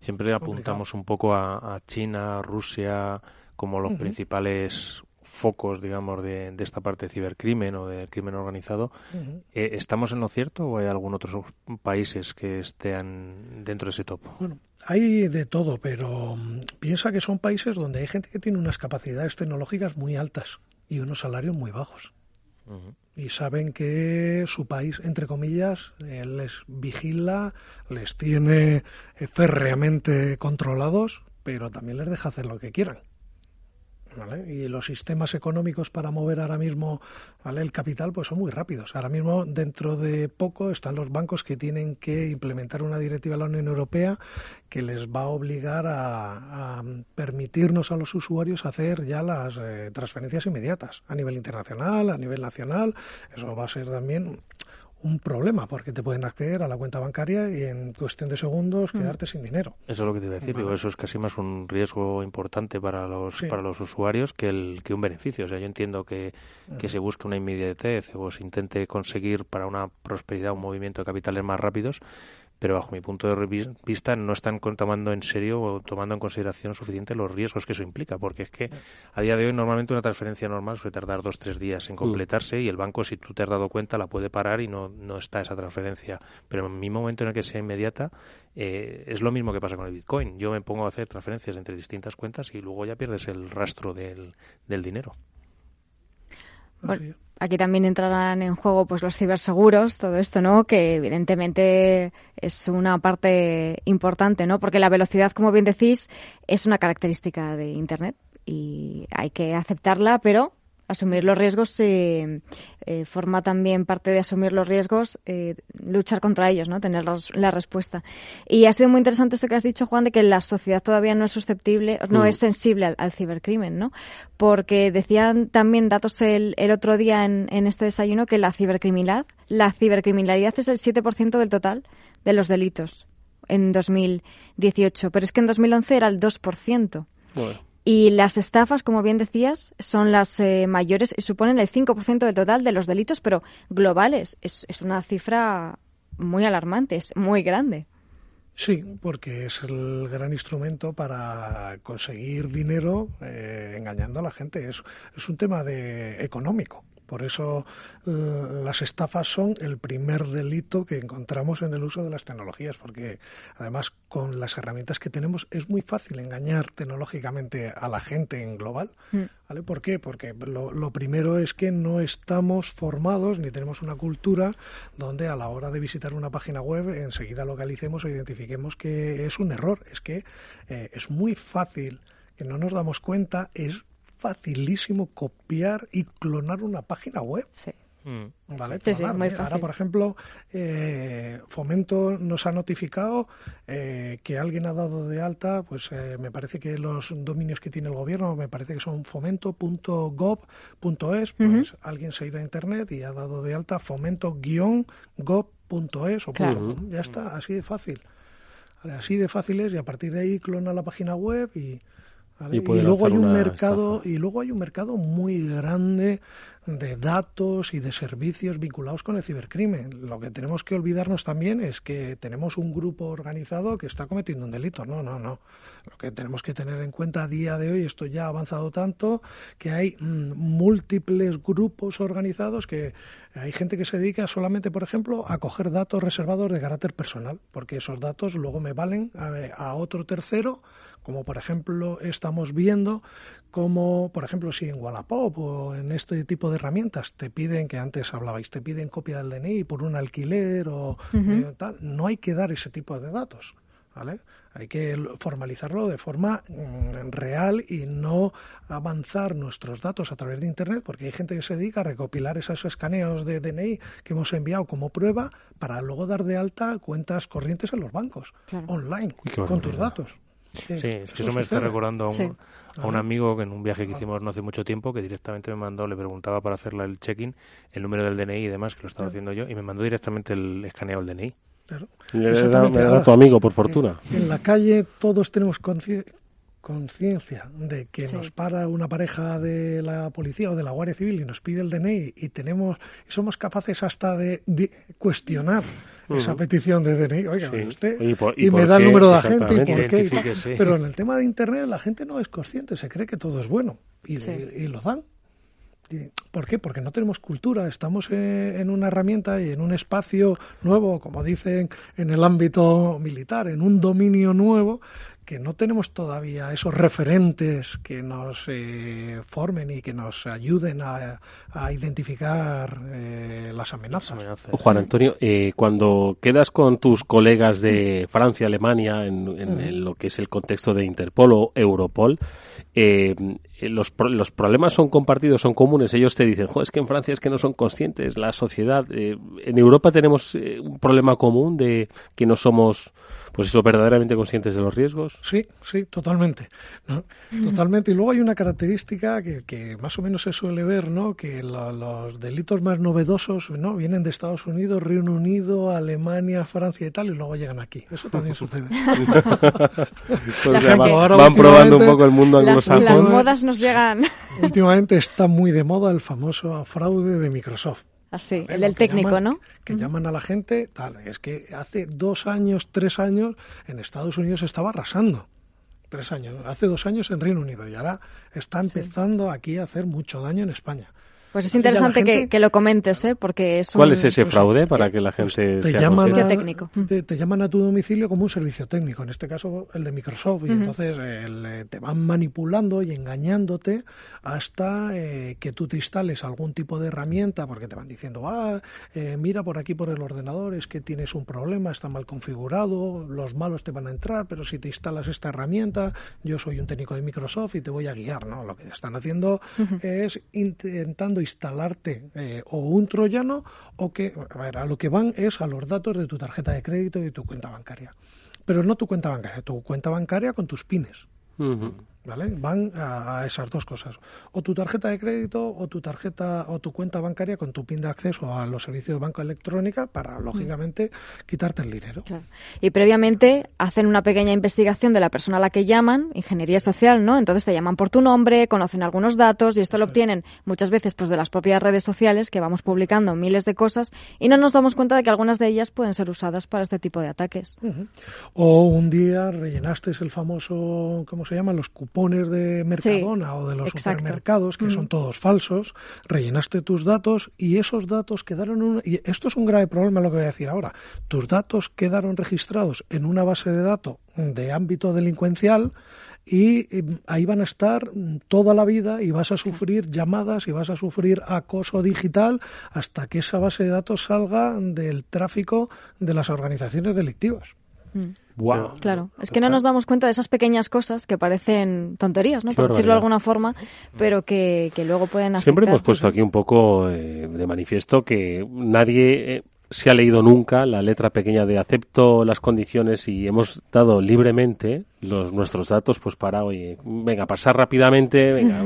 Siempre apuntamos un poco a China, Rusia, como los principales focos, digamos, de esta parte de cibercrimen o del crimen organizado. ¿Estamos en lo cierto o hay algún otros países que estén dentro de ese top? Bueno, hay de todo, pero piensa que son países donde hay gente que tiene unas capacidades tecnológicas muy altas y unos salarios muy bajos. Y saben que su país, entre comillas, les vigila, les tiene férreamente controlados, pero también les deja hacer lo que quieran. ¿Vale? Y los sistemas económicos para mover ahora mismo, ¿vale?, el capital, pues son muy rápidos. Ahora mismo, dentro de poco, están los bancos que tienen que implementar una directiva de la Unión Europea que les va a obligar a permitirnos a los usuarios hacer ya las transferencias inmediatas a nivel internacional, a nivel nacional. Eso va a ser también un problema, porque te pueden acceder a la cuenta bancaria y en cuestión de segundos quedarte sin dinero. Eso es lo que te iba a decir. Digo, eso es casi más un riesgo importante para los usuarios que un beneficio. O sea, yo entiendo que se busque una inmediatez o se intente conseguir para una prosperidad un movimiento de capitales más rápidos, pero bajo mi punto de vista no están tomando en serio o tomando en consideración suficiente los riesgos que eso implica, porque es que a día de hoy normalmente una transferencia normal suele tardar 2-3 días en completarse y el banco, si tú te has dado cuenta, la puede parar y no está esa transferencia. Pero en mi momento en el que sea inmediata, es lo mismo que pasa con el Bitcoin. Yo me pongo a hacer transferencias entre distintas cuentas y luego ya pierdes el rastro del dinero. Bueno, aquí también entrarán en juego pues los ciberseguros, todo esto, ¿no? Que evidentemente es una parte importante, ¿no? Porque la velocidad, como bien decís, es una característica de Internet y hay que aceptarla, pero asumir los riesgos forma también parte de asumir los riesgos, luchar contra ellos, ¿no? Tener la respuesta. Y ha sido muy interesante esto que has dicho, Juan, de que la sociedad todavía no es susceptible, no es sensible al cibercrimen, ¿no? Porque decían también datos el otro día en este desayuno que la cibercriminalidad es el 7% del total de los delitos en 2018, pero es que en 2011 era el 2%. Bueno. Y las estafas, como bien decías, son las mayores y suponen el 5% del total de los delitos, pero globales. Es una cifra muy alarmante, es muy grande. Sí, porque es el gran instrumento para conseguir dinero engañando a la gente. Es un tema económico. Por eso las estafas son el primer delito que encontramos en el uso de las tecnologías, porque además con las herramientas que tenemos es muy fácil engañar tecnológicamente a la gente en global. ¿Vale? ¿Por qué? Porque lo primero es que no estamos formados ni tenemos una cultura donde a la hora de visitar una página web enseguida localicemos o identifiquemos que es un error. Es que es muy fácil, que no nos damos cuenta, es facilísimo copiar y clonar una página web. Sí. ¿Vale? Sí, muy fácil. Ahora, por ejemplo, Fomento nos ha notificado que alguien ha dado de alta, pues me parece que los dominios que tiene el gobierno, me parece que son fomento.gov.es, pues alguien se ha ido a internet y ha dado de alta fomento-gov.es o claro. .com. Ya está, así de fácil. ¿Vale? Así de fácil es, y a partir de ahí clona la página web y... ¿vale? Y luego hay un mercado muy grande de datos y de servicios vinculados con el cibercrimen. Lo que tenemos que olvidarnos también es que tenemos un grupo organizado que está cometiendo un delito. No. Lo que tenemos que tener en cuenta a día de hoy, esto ya ha avanzado tanto, que hay múltiples grupos organizados, que hay gente que se dedica solamente, por ejemplo, a coger datos reservados de carácter personal, porque esos datos luego me valen a otro tercero, como por ejemplo estamos viendo como, por ejemplo, si en Wallapop o en este tipo de herramientas te piden, que antes hablabais, te piden copia del DNI por un alquiler o tal, no hay que dar ese tipo de datos, ¿vale? Hay que formalizarlo de forma real y no avanzar nuestros datos a través de Internet, porque hay gente que se dedica a recopilar esos escaneos de DNI que hemos enviado como prueba para luego dar de alta cuentas corrientes en los bancos, online, con tus datos. Sí, es que eso me está recordando a un amigo que en un viaje que hicimos no hace mucho tiempo, que directamente me mandó, le preguntaba para hacerle el check-in, el número del DNI y demás, que lo estaba haciendo yo, y me mandó directamente el escaneado del DNI. Claro. Me da tu amigo, por fortuna. En la calle todos tenemos conciencia de que nos para una pareja de la policía o de la Guardia Civil y nos pide el DNI y somos capaces hasta de cuestionar esa petición de DNI. Oiga, usted, y me da el número de agente y por qué. Pero en el tema de Internet la gente no es consciente, se cree que todo es bueno y lo dan. ¿Por qué? Porque no tenemos cultura, estamos en una herramienta y en un espacio nuevo, como dicen en el ámbito militar, en un dominio nuevo, que no tenemos todavía esos referentes que nos formen y que nos ayuden a identificar las amenazas. Juan Antonio, cuando quedas con tus colegas de Francia, Alemania, en lo que es el contexto de Interpol o Europol, los problemas son compartidos, son comunes. Ellos te dicen, es que en Francia es que no son conscientes, la sociedad. En Europa tenemos un problema común de que no somos, pues eso, verdaderamente conscientes de los riesgos. Sí, totalmente, ¿no? Totalmente. Y luego hay una característica que más o menos se suele ver, ¿no? Que los delitos más novedosos, ¿no? Vienen de Estados Unidos, Reino Unido, Alemania, Francia y tal, y luego llegan aquí. Eso también sucede. Van probando un poco el mundo anglosajón. Las modas nos llegan. Últimamente está muy de moda el famoso fraude de Microsoft. Así, ¿vale? el del técnico, llaman, ¿no? Que llaman a la gente, tal. Es que hace 2 años, 3 años, en Estados Unidos estaba arrasando. 3 años. Hace 2 años en Reino Unido. Y ahora está empezando aquí a hacer mucho daño en España. Pues es interesante gente, que lo comentes, porque es ¿Cuál es ese fraude para que la gente te sea llaman consciente? técnico. Te llaman a tu domicilio como un servicio técnico, en este caso el de Microsoft, y entonces te van manipulando y engañándote hasta que tú te instales algún tipo de herramienta, porque te van diciendo, mira por aquí por el ordenador, es que tienes un problema, está mal configurado, los malos te van a entrar, pero si te instalas esta herramienta, yo soy un técnico de Microsoft y te voy a guiar, ¿no? Lo que están haciendo es intentando instalarte o un troyano o que, a lo que van es a los datos de tu tarjeta de crédito y tu cuenta bancaria. Pero no tu cuenta bancaria con tus pines. ¿Vale? Van a esas dos cosas. O tu tarjeta de crédito o tu cuenta bancaria con tu PIN de acceso a los servicios de banca electrónica para, lógicamente, quitarte el dinero. Claro. Y previamente hacen una pequeña investigación de la persona a la que llaman, ingeniería social, ¿no? Entonces te llaman por tu nombre, conocen algunos datos y esto lo obtienen muchas veces pues de las propias redes sociales, que vamos publicando miles de cosas y no nos damos cuenta de que algunas de ellas pueden ser usadas para este tipo de ataques. O un día rellenaste el famoso, ¿cómo se llaman? Los cupones de Mercadona o de los supermercados, que son todos falsos, rellenaste tus datos y esos datos quedaron y esto es un grave problema lo que voy a decir ahora, tus datos quedaron registrados en una base de datos de ámbito delincuencial y ahí van a estar toda la vida y vas a sufrir llamadas y vas a sufrir acoso digital hasta que esa base de datos salga del tráfico de las organizaciones delictivas. Wow. Claro, es que no nos damos cuenta de esas pequeñas cosas que parecen tonterías, ¿no? Por decirlo de alguna forma, pero que luego pueden afectar. Siempre hemos puesto aquí un poco de manifiesto que nadie se ha leído nunca la letra pequeña de acepto las condiciones y hemos dado libremente nuestros datos pues para, oye, venga, pasar rápidamente, venga,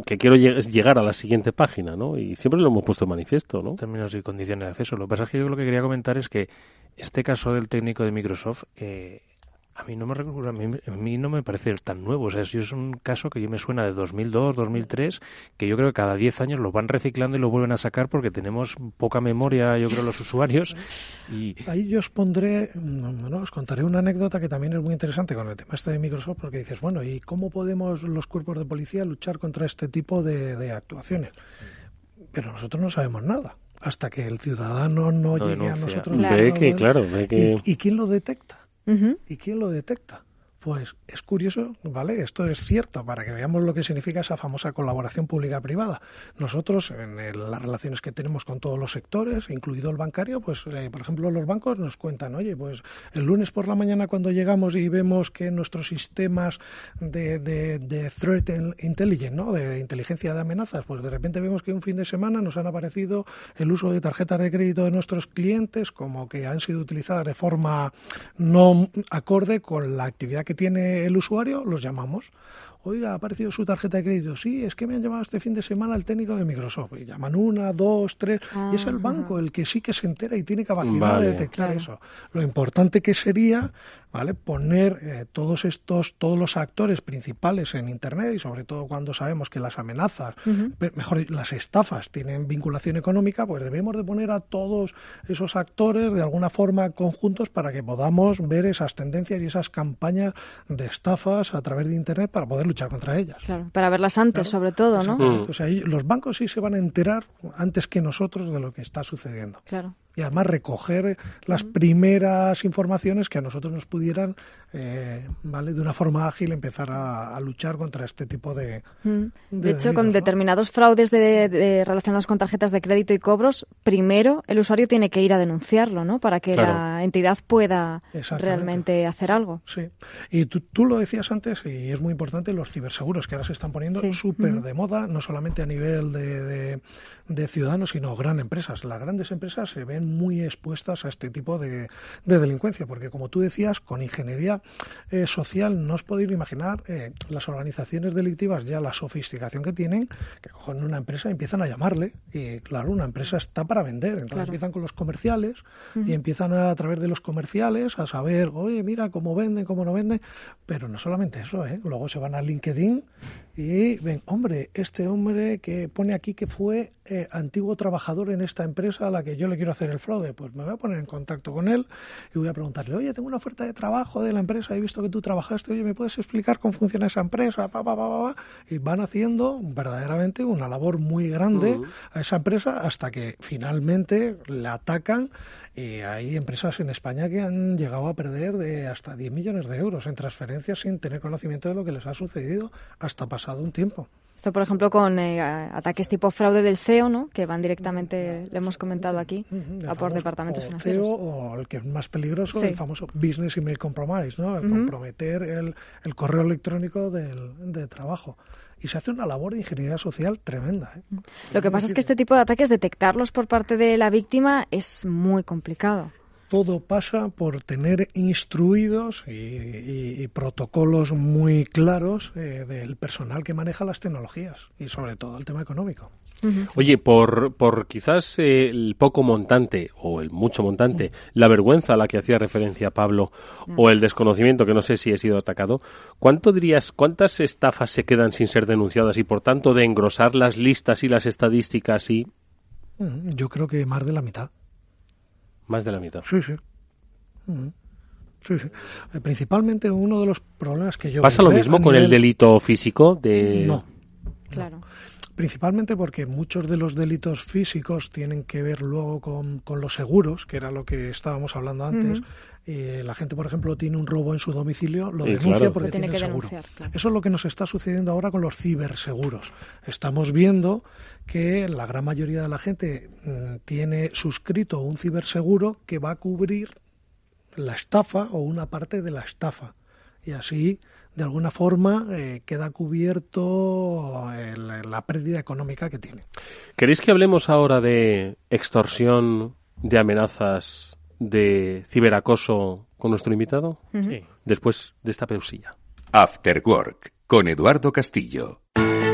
que quiero llegar a la siguiente página, ¿no? Y siempre lo hemos puesto de manifiesto, ¿no? Términos y condiciones de acceso. Lo que pasa es que yo lo que quería comentar es que este caso del técnico de Microsoft a mí no me parece tan nuevo. O sea, es un caso que yo me suena de 2002, 2003, que yo creo que cada 10 años lo van reciclando y lo vuelven a sacar porque tenemos poca memoria, yo creo, los usuarios. Y ahí yo os contaré una anécdota que también es muy interesante con el tema este de Microsoft, porque dices, bueno, ¿y cómo podemos los cuerpos de policía luchar contra este tipo de actuaciones? Pero nosotros no sabemos nada. Hasta que el ciudadano no llegue denuncia. A nosotros. Ve que... ¿Y quién lo detecta? ¿Y quién lo detecta? Pues es curioso, ¿vale? Esto es cierto, para que veamos lo que significa esa famosa colaboración pública-privada. Nosotros, en las relaciones que tenemos con todos los sectores, incluido el bancario, pues, por ejemplo, los bancos nos cuentan, oye, pues el lunes por la mañana cuando llegamos y vemos que nuestros sistemas de threat intelligence, ¿no? De inteligencia de amenazas, pues de repente vemos que un fin de semana nos han aparecido el uso de tarjetas de crédito de nuestros clientes como que han sido utilizadas de forma no acorde con la actividad que tiene el usuario, los llamamos. Oiga, ha aparecido su tarjeta de crédito. Sí, es que me han llamado este fin de semana el técnico de Microsoft. Y llaman 1, 2, 3. Y es el banco el que sí que se entera y tiene capacidad de detectar eso. Lo importante que sería, ¿vale?, poner todos los actores principales en Internet, y sobre todo cuando sabemos que las amenazas, mejor las estafas, tienen vinculación económica, pues debemos de poner a todos esos actores de alguna forma conjuntos para que podamos ver esas tendencias y esas campañas de estafas a través de Internet para poder luchar contra ellas. Claro, para verlas antes, sobre todo, ¿no? O sea, los bancos sí se van a enterar antes que nosotros de lo que está sucediendo. Claro. Y además recoger las primeras informaciones que a nosotros nos pudieran, ¿vale?, de una forma ágil empezar a luchar contra este tipo de hecho, delitos, con ¿no? determinados fraudes relacionados con tarjetas de crédito y cobros, primero el usuario tiene que ir a denunciarlo, ¿no?, para que la entidad pueda realmente hacer algo. Sí. Y tú lo decías antes, y es muy importante, los ciberseguros, que ahora se están poniendo súper de moda, no solamente a nivel de ciudadanos, sino gran empresas. Las grandes empresas se ven estén muy expuestas a este tipo de delincuencia, porque como tú decías, con ingeniería social no os podéis imaginar las organizaciones delictivas, ya la sofisticación que tienen, que cogen una empresa y empiezan a llamarle, y claro, una empresa está para vender, entonces empiezan con los comerciales y empiezan a través de los comerciales a saber, oye, mira cómo venden, cómo no venden, pero no solamente eso, luego se van a LinkedIn y ven, hombre, este hombre que pone aquí que fue antiguo trabajador en esta empresa a la que yo le quiero hacer el fraude, pues me voy a poner en contacto con él y voy a preguntarle, oye, tengo una oferta de trabajo de la empresa, he visto que tú trabajaste, oye, ¿me puedes explicar cómo funciona esa empresa? Y van haciendo verdaderamente una labor muy grande a esa empresa hasta que finalmente la atacan. Y hay empresas en España que han llegado a perder de hasta 10 millones de euros en transferencias sin tener conocimiento de lo que les ha sucedido hasta pasado un tiempo. Esto, por ejemplo, con ataques tipo fraude del CEO, ¿no? Que van directamente, lo hemos comentado aquí, a por departamentos financieros. CEO, o el que es más peligroso, el famoso Business Email Compromise, ¿no? El comprometer el correo electrónico de trabajo. Y se hace una labor de ingeniería social tremenda. Lo que pasa es que este tipo de ataques, detectarlos por parte de la víctima es muy complicado. Todo pasa por tener instruidos y protocolos muy claros del personal que maneja las tecnologías y sobre todo el tema económico. Oye, por quizás el poco montante o el mucho montante, la vergüenza a la que hacía referencia Pablo o el desconocimiento, que no sé si he sido atacado, ¿cuántas estafas se quedan sin ser denunciadas y por tanto de engrosar las listas y las estadísticas y...? Yo creo que más de la mitad. Más de la mitad. Sí. Principalmente uno de los problemas que yo... ¿Pasa lo mismo con el delito físico? No. Claro. Principalmente porque muchos de los delitos físicos tienen que ver luego con los seguros, que era lo que estábamos hablando antes. La gente, por ejemplo, tiene un robo en su domicilio, lo denuncia porque tiene el seguro. Claro. Eso es lo que nos está sucediendo ahora con los ciberseguros. Estamos viendo que la gran mayoría de la gente tiene suscrito un ciberseguro que va a cubrir la estafa o una parte de la estafa. Y así, de alguna forma, queda cubierto la pérdida económica que tiene. ¿Queréis que hablemos ahora de extorsión, de amenazas, de ciberacoso con nuestro invitado? Sí. Después de esta pausilla. After Work, con Eduardo Castillo.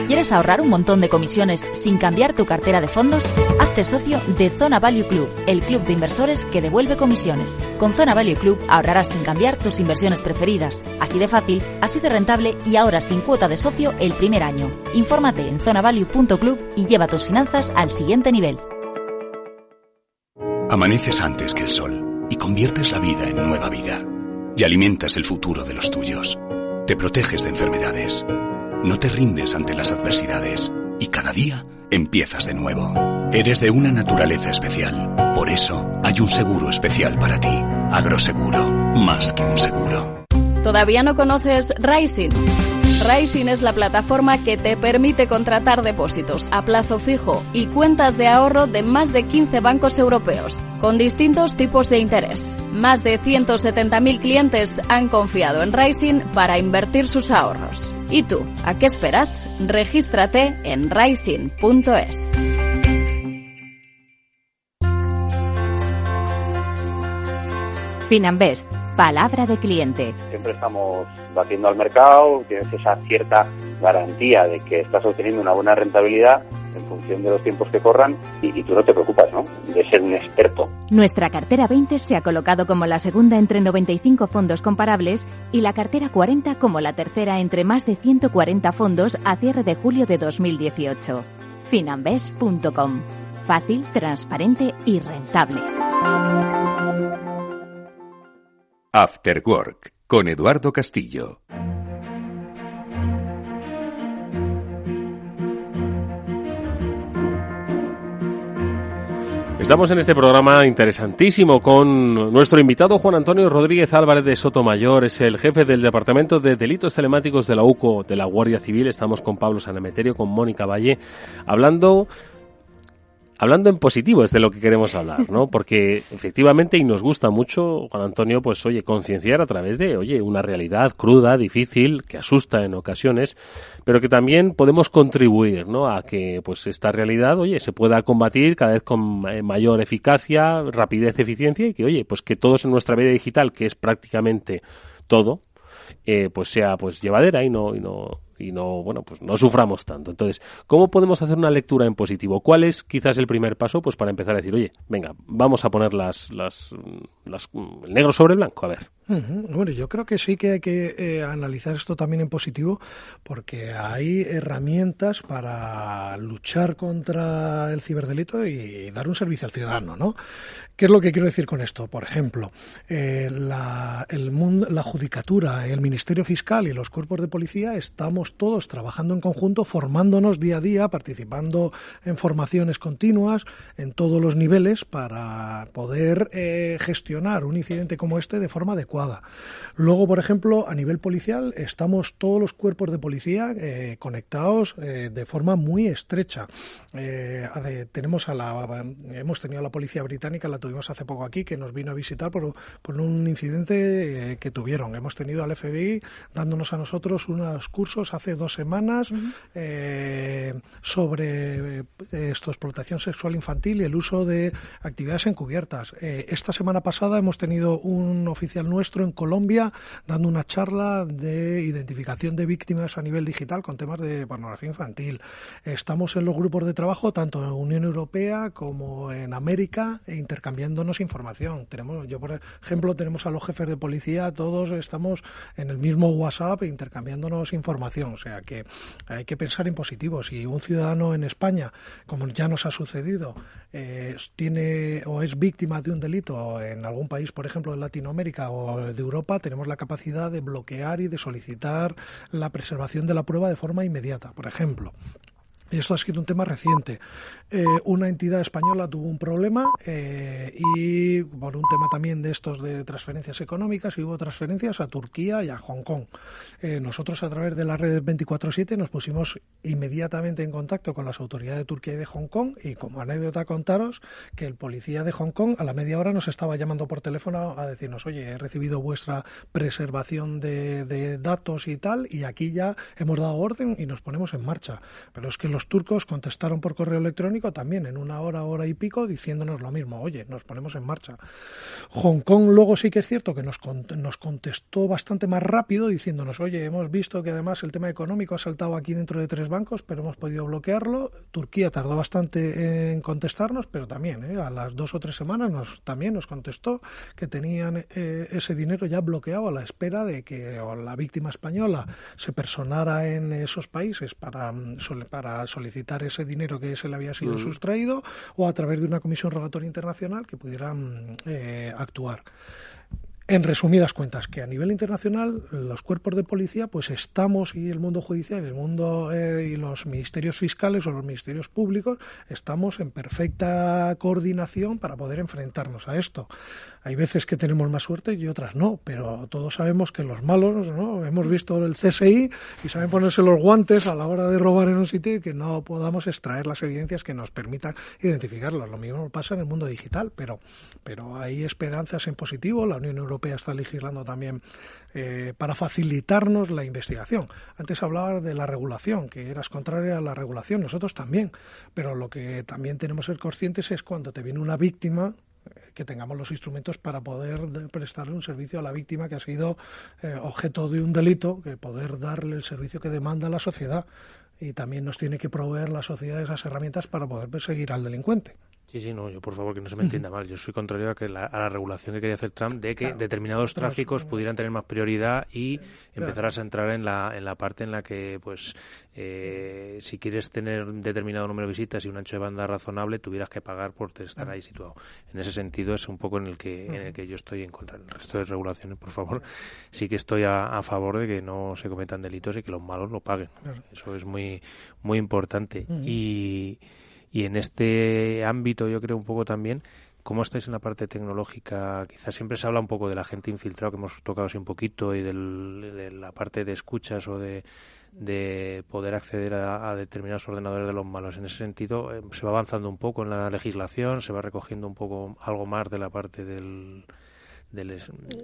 ¿Quieres ahorrar un montón de comisiones sin cambiar tu cartera de fondos? Hazte socio de Zona Value Club, el club de inversores que devuelve comisiones. Con Zona Value Club ahorrarás sin cambiar tus inversiones preferidas. Así de fácil, así de rentable y ahora sin cuota de socio el primer año. Infórmate en zonavalue.club y lleva tus finanzas al siguiente nivel. Amaneces antes que el sol y conviertes la vida en nueva vida. Y alimentas el futuro de los tuyos. Te proteges de enfermedades. No te rindes ante las adversidades y cada día empiezas de nuevo. Eres de una naturaleza especial. Por eso hay un seguro especial para ti. Agroseguro, más que un seguro. ¿Todavía no conoces Rising? Rising es la plataforma que te permite contratar depósitos a plazo fijo y cuentas de ahorro de más de 15 bancos europeos, con distintos tipos de interés. Más de 170.000 clientes han confiado en Rising para invertir sus ahorros. ¿Y tú, a qué esperas? Regístrate en rising.es. Finanbest, palabra de cliente. Siempre estamos batiendo al mercado, tienes esa cierta garantía de que estás obteniendo una buena rentabilidad en función de los tiempos que corran y tú no te preocupas, ¿no?, de ser un experto. Nuestra cartera 20 se ha colocado como la segunda entre 95 fondos comparables y la cartera 40 como la tercera entre más de 140 fondos a cierre de julio de 2018. Finanbest.com. Fácil, transparente y rentable. After Work, con Eduardo Castillo. Estamos en este programa interesantísimo con nuestro invitado Juan Antonio Rodríguez Álvarez de Sotomayor, es el jefe del Departamento de Delitos Telemáticos de la UCO, de la Guardia Civil. Estamos con Pablo Sanemeterio, con Mónica Valle, hablando Hablando en positivo es de lo que queremos hablar, ¿no? Porque efectivamente, y nos gusta mucho, Juan Antonio, pues oye, concienciar a través de, oye, una realidad cruda, difícil, que asusta en ocasiones, pero que también podemos contribuir, ¿no? A que pues esta realidad, oye, se pueda combatir cada vez con mayor eficacia, rapidez, eficiencia, y que, oye, pues que todos en nuestra vida digital, que es prácticamente todo, pues sea pues llevadera y no bueno, pues no suframos tanto. Entonces, ¿cómo podemos hacer una lectura en positivo? ¿Cuál es quizás el primer paso? Pues para empezar a decir, oye, venga, vamos a poner el negro sobre blanco, a ver. Bueno, yo creo que sí que hay que analizar esto también en positivo, porque hay herramientas para luchar contra el ciberdelito y dar un servicio al ciudadano, ¿no? ¿Qué es lo que quiero decir con esto? Por ejemplo, la judicatura, el Ministerio Fiscal y los cuerpos de policía estamos todos trabajando en conjunto, formándonos día a día, participando en formaciones continuas en todos los niveles para poder gestionar un incidente como este de forma adecuada. Luego, por ejemplo, a nivel policial, estamos todos los cuerpos de policía conectados de forma muy estrecha. Hemos tenido a la policía británica, la tuvimos hace poco aquí, que nos vino a visitar por un incidente que tuvieron. Hemos tenido al FBI dándonos a nosotros unos cursos hace 2 semanas sobre explotación sexual infantil y el uso de actividades encubiertas. Esta semana pasada hemos tenido un oficial nuestro en Colombia dando una charla de identificación de víctimas a nivel digital con temas de pornografía infantil. Estamos en los grupos de trabajo tanto en la Unión Europea como en América intercambiándonos información. Por ejemplo, tenemos a los jefes de policía, todos estamos en el mismo WhatsApp intercambiándonos información. O sea que hay que pensar en positivo. Si un ciudadano en España, como ya nos ha sucedido, tiene o es víctima de un delito en algún país, por ejemplo, de Latinoamérica o de Europa, tenemos la capacidad de bloquear y de solicitar la preservación de la prueba de forma inmediata, por ejemplo. Y esto ha sido un tema reciente. Una entidad española tuvo un problema y por un tema también de estos de transferencias económicas, y hubo transferencias a Turquía y a Hong Kong. Nosotros a través de la red 24/7 nos pusimos inmediatamente en contacto con las autoridades de Turquía y de Hong Kong, y como anécdota contaros que el policía de Hong Kong a la media hora nos estaba llamando por teléfono a decirnos, oye, he recibido vuestra preservación de datos y tal, y aquí ya hemos dado orden y nos ponemos en marcha. Pero es que los turcos contestaron por correo electrónico también en 1 hora, hora y pico, diciéndonos lo mismo, oye, nos ponemos en marcha. Hong Kong luego sí que es cierto que nos contestó bastante más rápido diciéndonos, oye, hemos visto que además el tema económico ha saltado aquí dentro de 3 bancos, pero hemos podido bloquearlo. Turquía tardó bastante en contestarnos, pero también a las 2 o 3 semanas también nos contestó que tenían ese dinero ya bloqueado a la espera de que la víctima española se personara en esos países para solicitar ese dinero que se le había sido sustraído, o a través de una comisión rogatoria internacional que pudieran actuar. En resumidas cuentas, que a nivel internacional los cuerpos de policía pues estamos, y el mundo judicial, el mundo y los ministerios fiscales o los ministerios públicos estamos en perfecta coordinación para poder enfrentarnos a esto. Hay veces que tenemos más suerte y otras no, pero todos sabemos que los malos, ¿no? Hemos visto el CSI y saben ponerse los guantes a la hora de robar en un sitio y que no podamos extraer las evidencias que nos permitan identificarlos. Lo mismo pasa en el mundo digital, pero hay esperanzas en positivo. La Unión Europea está legislando también para facilitarnos la investigación. Antes hablaba de la regulación, que eras contraria a la regulación, nosotros también, pero lo que también tenemos que ser conscientes es cuando te viene una víctima, que tengamos los instrumentos para poder prestarle un servicio a la víctima que ha sido objeto de un delito, que poder darle el servicio que demanda la sociedad, y también nos tiene que proveer la sociedad esas herramientas para poder perseguir al delincuente. Sí, no, yo por favor que no se me entienda mal. Yo soy contrario a la regulación que quería hacer Trump de que determinados tráficos pudieran tener más prioridad y empezarás a entrar en la parte en la que, pues, si quieres tener un determinado número de visitas y un ancho de banda razonable, tuvieras que pagar por estar ahí situado. En ese sentido es un poco en el que yo estoy en contra. En el resto de regulaciones, por favor, sí que estoy a favor de que no se cometan delitos y que los malos lo paguen. Eso es muy, muy importante. Y en este ámbito yo creo un poco también, ¿cómo estáis en la parte tecnológica? Quizás siempre se habla un poco de la gente infiltrada, que hemos tocado así un poquito, y de la parte de escuchas o de de poder acceder a determinados ordenadores de los malos. En ese sentido, se va avanzando un poco en la legislación, se va recogiendo un poco algo más de la parte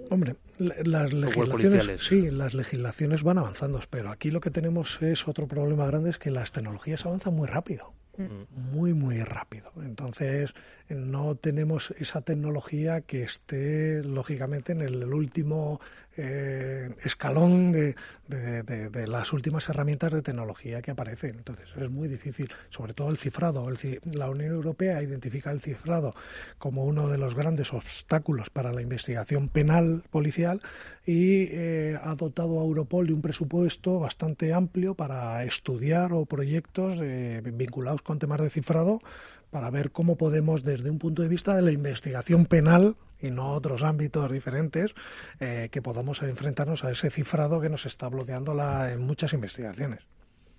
Hombre, las legislaciones, sí, las legislaciones van avanzando, pero aquí lo que tenemos es otro problema grande, es que las tecnologías avanzan muy rápido. Muy rápido. Entonces no tenemos esa tecnología que esté lógicamente en el último escalón de las últimas herramientas de tecnología que aparecen. Entonces es muy difícil, sobre todo el cifrado. La Unión Europea identifica el cifrado como uno de los grandes obstáculos para la investigación penal policial y ha dotado a Europol de un presupuesto bastante amplio para estudiar proyectos vinculados con temas de cifrado, para ver cómo podemos, desde un punto de vista de la investigación penal y no otros ámbitos diferentes, que podamos enfrentarnos a ese cifrado que nos está bloqueando en muchas investigaciones.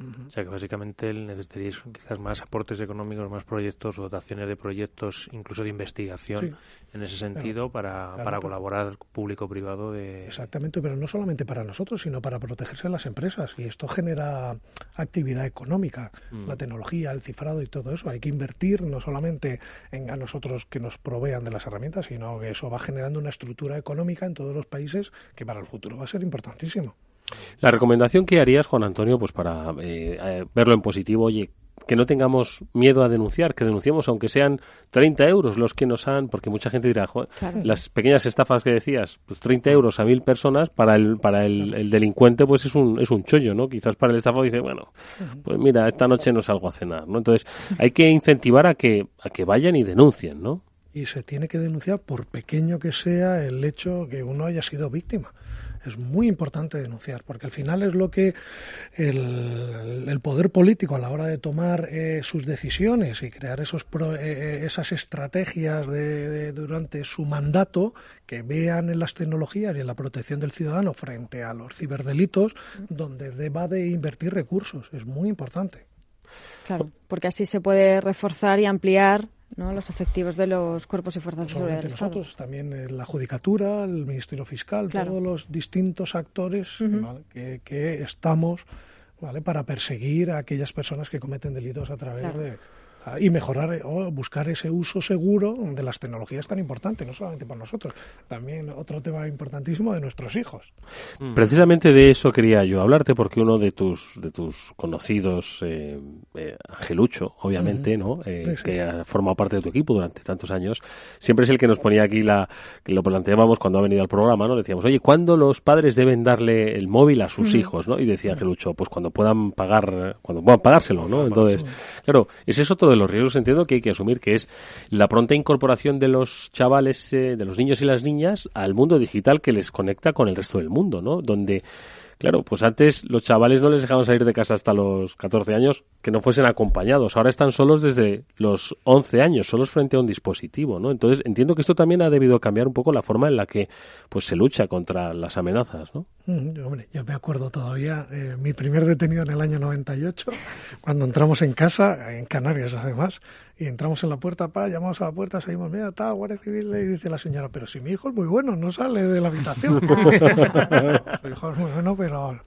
O sea que básicamente necesitaríais quizás más aportes económicos, más proyectos, dotaciones de proyectos, incluso de investigación, en ese sentido, para colaborar público-privado. Exactamente, pero no solamente para nosotros, sino para protegerse las empresas. Y esto genera actividad económica, la tecnología, el cifrado y todo eso. Hay que invertir no solamente a nosotros que nos provean de las herramientas, sino que eso va generando una estructura económica en todos los países que para el futuro va a ser importantísimo. La recomendación que harías, Juan Antonio, pues para verlo en positivo, oye, que no tengamos miedo a denunciar, que denunciemos aunque sean 30 euros los que nos han, porque mucha gente dirá, joder, las pequeñas estafas que decías, pues 30 euros a 1.000 personas, para el delincuente pues es un chollo, ¿no? Quizás para el estafado dice, bueno, pues mira, esta noche no salgo a cenar, ¿no? Entonces hay que incentivar a que vayan y denuncien, ¿no? Y se tiene que denunciar, por pequeño que sea el hecho que uno haya sido víctima. Es muy importante denunciar, porque al final es lo que el poder político, a la hora de tomar sus decisiones y crear esas estrategias durante su mandato, que vean en las tecnologías y en la protección del ciudadano frente a los ciberdelitos, donde deba de invertir recursos. Es muy importante. Claro, porque así se puede reforzar y ampliar, ¿no?, los efectivos de los cuerpos y fuerzas de seguridad del Estado. Nosotros, también la Judicatura, el Ministerio Fiscal, todos los distintos actores, ¿vale?, que estamos, ¿vale?, para perseguir a aquellas personas que cometen delitos a través y mejorar o buscar ese uso seguro de las tecnologías tan importantes, no solamente para nosotros, también otro tema importantísimo de nuestros hijos. Precisamente de eso quería yo hablarte, porque uno de tus conocidos, Angelucho, obviamente, ¿no? Que ha formado parte de tu equipo durante tantos años, siempre es el que nos ponía aquí que lo planteábamos cuando ha venido al programa, ¿no? Le decíamos, oye, ¿cuándo los padres deben darle el móvil a sus hijos, ¿no? Y decía Angelucho, pues cuando puedan pagárselo, ¿no? Entonces, claro, ese es otro de los riesgos, entiendo, que hay que asumir, que es la pronta incorporación de los chavales, de los niños y las niñas, al mundo digital que les conecta con el resto del mundo, ¿no? Donde, claro, pues antes los chavales no les dejaban salir de casa hasta los 14 años que no fuesen acompañados. Ahora están solos desde los 11 años, solos frente a un dispositivo, ¿no? Entonces entiendo que esto también ha debido cambiar un poco la forma en la que pues se lucha contra las amenazas, ¿no? Hombre, yo me acuerdo todavía, mi primer detenido en el año 98, cuando entramos en casa, en Canarias además, y entramos en la puerta, llamamos a la puerta, salimos, mira, tal, Guardia Civil, y dice la señora, pero si mi hijo es muy bueno, no sale de la habitación. Mi hijo es muy bueno, pero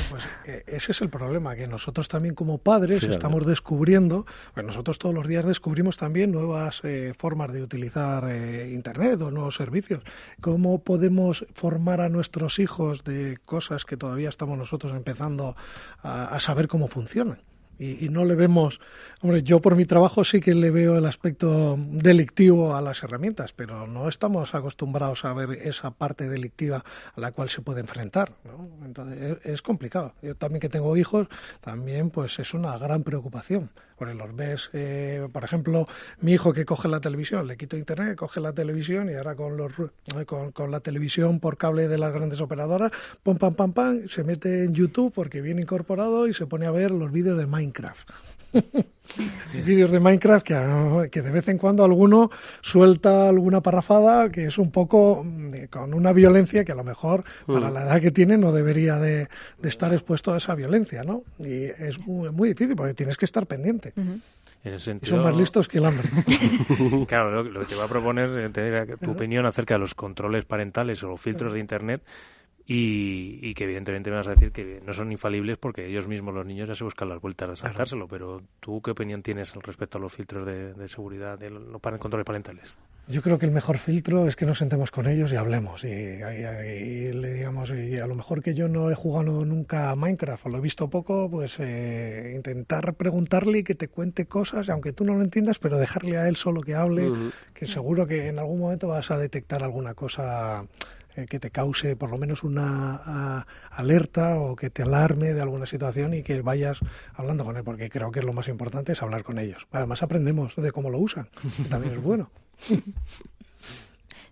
pues, ese es el problema, que nosotros también como padres estamos descubriendo, pues nosotros todos los días descubrimos también nuevas formas de utilizar Internet o nuevos servicios. ¿Cómo podemos formar a nuestros hijos de cosas que todavía estamos nosotros empezando a saber cómo funcionan? Y no le vemos, hombre, yo por mi trabajo sí que le veo el aspecto delictivo a las herramientas, pero no estamos acostumbrados a ver esa parte delictiva a la cual se puede enfrentar, ¿no? Entonces es complicado. Yo también, que tengo hijos, también pues es una gran preocupación. Porque los ves, por ejemplo, mi hijo que coge la televisión, le quito internet, coge la televisión y ahora con la televisión por cable de las grandes operadoras, pam, se mete en YouTube porque viene incorporado y se pone a ver los vídeos de Minecraft. Vídeos de Minecraft que de vez en cuando alguno suelta alguna parrafada que es un poco con una violencia que a lo mejor para la edad que tiene no debería de estar expuesto a esa violencia, ¿no? Y es muy difícil porque tienes que estar pendiente. En ese sentido, y son más listos que el hambre. Claro, lo que te va a proponer es tener tu opinión acerca de los controles parentales o los filtros de Internet. y que evidentemente me vas a decir que no son infalibles porque ellos mismos, los niños, ya se buscan las vueltas de saltárselo. Pero ¿tú qué opinión tienes respecto a los filtros de seguridad de los controles parentales? Yo creo que el mejor filtro es que nos sentemos con ellos y hablemos y le digamos, y a lo mejor que yo no he jugado nunca a Minecraft o lo he visto poco, pues intentar preguntarle y que te cuente cosas, aunque tú no lo entiendas, pero dejarle a él solo que hable, que seguro que en algún momento vas a detectar alguna cosa que te cause por lo menos una alerta o que te alarme de alguna situación y que vayas hablando con él, porque creo que lo más importante es hablar con ellos. Además aprendemos de cómo lo usan, que también es bueno.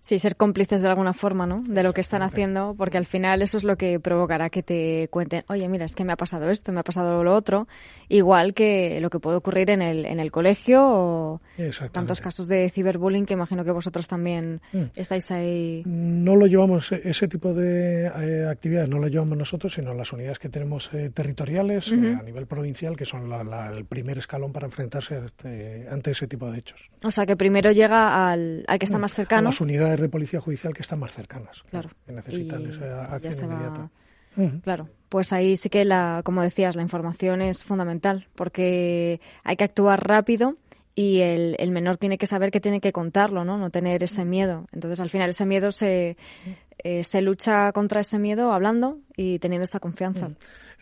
Sí, ser cómplices de alguna forma, ¿no? De lo que están haciendo, porque al final eso es lo que provocará que te cuenten, oye, mira, es que me ha pasado esto, me ha pasado lo otro, igual que lo que puede ocurrir en el colegio o tantos casos de ciberbullying que imagino que vosotros también estáis ahí. No lo llevamos, ese tipo de actividades no lo llevamos nosotros, sino las unidades que tenemos territoriales a nivel provincial, que son el primer escalón para enfrentarse ante ese tipo de hechos. O sea, que primero llega al que está más cercano. A las unidades de policía judicial que están más cercanas, claro, que necesitan esa acción inmediata. Claro, pues ahí sí que, como decías, la información es fundamental, porque hay que actuar rápido y el menor tiene que saber que tiene que contarlo, ¿no? No tener ese miedo. Entonces, al final, ese miedo se lucha contra ese miedo hablando y teniendo esa confianza.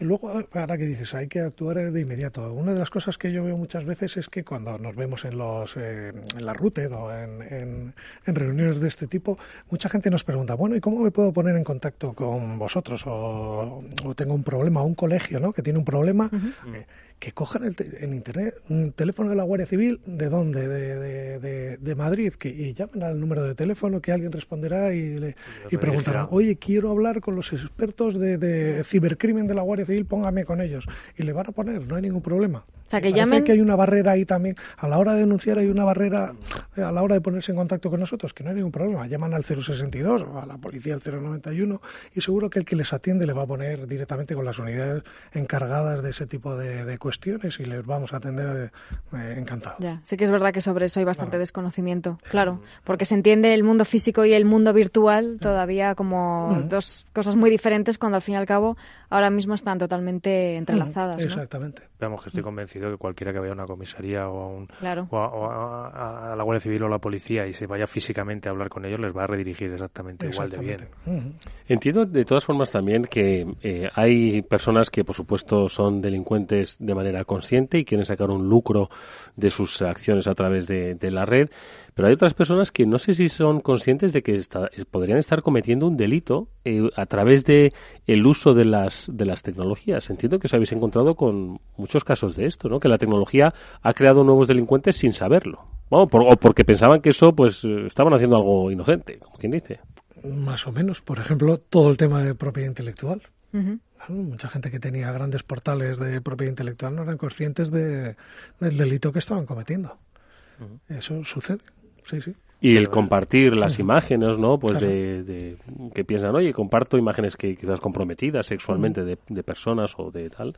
Luego, ahora que dices, hay que actuar de inmediato. Una de las cosas que yo veo muchas veces es que cuando nos vemos en la RUTED o en reuniones de este tipo, mucha gente nos pregunta, bueno, ¿y cómo me puedo poner en contacto con vosotros? O tengo un problema, o un colegio, ¿no?, que tiene un problema. Que cojan en internet un teléfono de la Guardia Civil, ¿de dónde? De Madrid, y llamen al número de teléfono que alguien responderá y preguntarán, oye, quiero hablar con los expertos de cibercrimen de la Guardia Civil, póngame con ellos. Y le van a poner, no hay ningún problema. O sea, que Parece que hay una barrera ahí también. A la hora de denunciar hay una barrera a la hora de ponerse en contacto con nosotros, que no hay ningún problema. Llaman al 062 o a la policía al 091 y seguro que el que les atiende le va a poner directamente con las unidades encargadas de ese tipo de cuestiones y les vamos a atender encantados. Ya, sí que es verdad que sobre eso hay bastante desconocimiento, claro, porque se entiende el mundo físico y el mundo virtual todavía como dos cosas muy diferentes cuando al fin y al cabo ahora mismo están totalmente entrelazadas, ¿no? Exactamente. Vamos, que estoy convencido que cualquiera que vaya a una comisaría o a a la Guardia Civil o a la policía y se vaya físicamente a hablar con ellos les va a redirigir exactamente igual de bien. Entiendo de todas formas también que hay personas que por supuesto son delincuentes de manera consciente y quieren sacar un lucro de sus acciones a través de la red, pero hay otras personas que no sé si son conscientes de que podrían estar cometiendo un delito a través de el uso de las tecnologías. Entiendo que os habéis encontrado con muchos casos de esto, ¿no? Que la tecnología ha creado nuevos delincuentes sin saberlo. Bueno, o porque pensaban que eso pues estaban haciendo algo inocente, como quien dice. Más o menos. Por ejemplo, todo el tema de propiedad intelectual. Mucha gente que tenía grandes portales de propiedad intelectual no eran conscientes del delito que estaban cometiendo. Eso sucede, sí. Y el compartir las imágenes, ¿no? Pues de que piensan, oye, comparto imágenes que quizás comprometidas sexualmente de personas o de tal.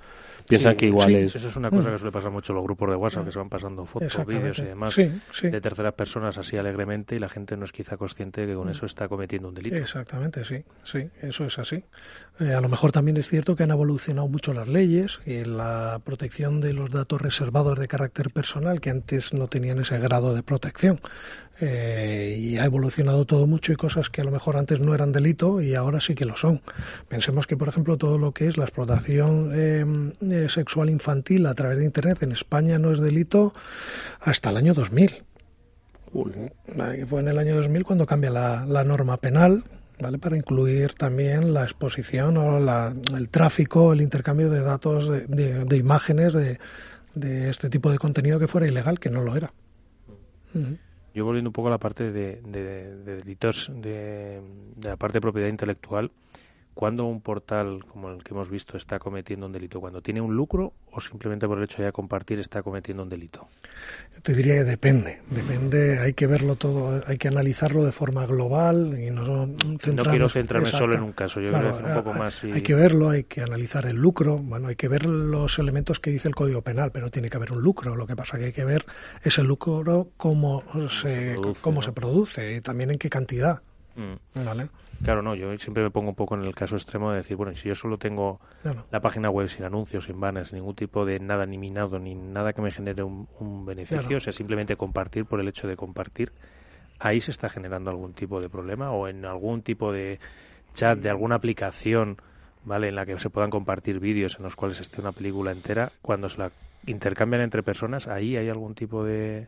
Piensan que igual es... Eso es una cosa que suele pasar mucho en los grupos de WhatsApp, que se van pasando fotos, vídeos y demás de terceras personas así alegremente y la gente no es quizá consciente de que con eso está cometiendo un delito. Exactamente, sí, eso es así. A lo mejor también es cierto que han evolucionado mucho las leyes y la protección de los datos reservados de carácter personal, que antes no tenían ese grado de protección. Y ha evolucionado todo mucho y cosas que a lo mejor antes no eran delito y ahora sí que lo son. Pensemos que, por ejemplo, todo lo que es la explotación sexual infantil a través de Internet en España no es delito hasta el año 2000. Fue en el año 2000 cuando cambia la norma penal, ¿vale?, para incluir también la exposición o el tráfico, el intercambio de datos, de imágenes de este tipo de contenido que fuera ilegal, que no lo era. Yo volviendo un poco a la parte de delitos, de la parte de propiedad intelectual, ¿cuándo un portal como el que hemos visto está cometiendo un delito? ¿Cuando tiene un lucro o simplemente por el hecho de compartir está cometiendo un delito? Yo te diría que depende, hay que verlo todo, hay que analizarlo de forma global y no centrarnos... No quiero centrarme solo en un caso, yo quiero hacer un poco más... Hay que verlo, hay que analizar el lucro, hay que ver los elementos que dice el Código Penal, pero tiene que haber un lucro, lo que pasa que hay que ver ese lucro cómo se produce y también en qué cantidad. ¿Vale? Claro, no, yo siempre me pongo un poco en el caso extremo de decir, bueno, si yo solo tengo la página web sin anuncios, sin banners, ningún tipo de nada ni minado, ni nada que me genere un beneficio, o sea, simplemente compartir por el hecho de compartir, ahí se está generando algún tipo de problema, o en algún tipo de chat de alguna aplicación, ¿vale?, en la que se puedan compartir vídeos en los cuales esté una película entera, cuando se la intercambian entre personas, ¿ahí hay algún tipo de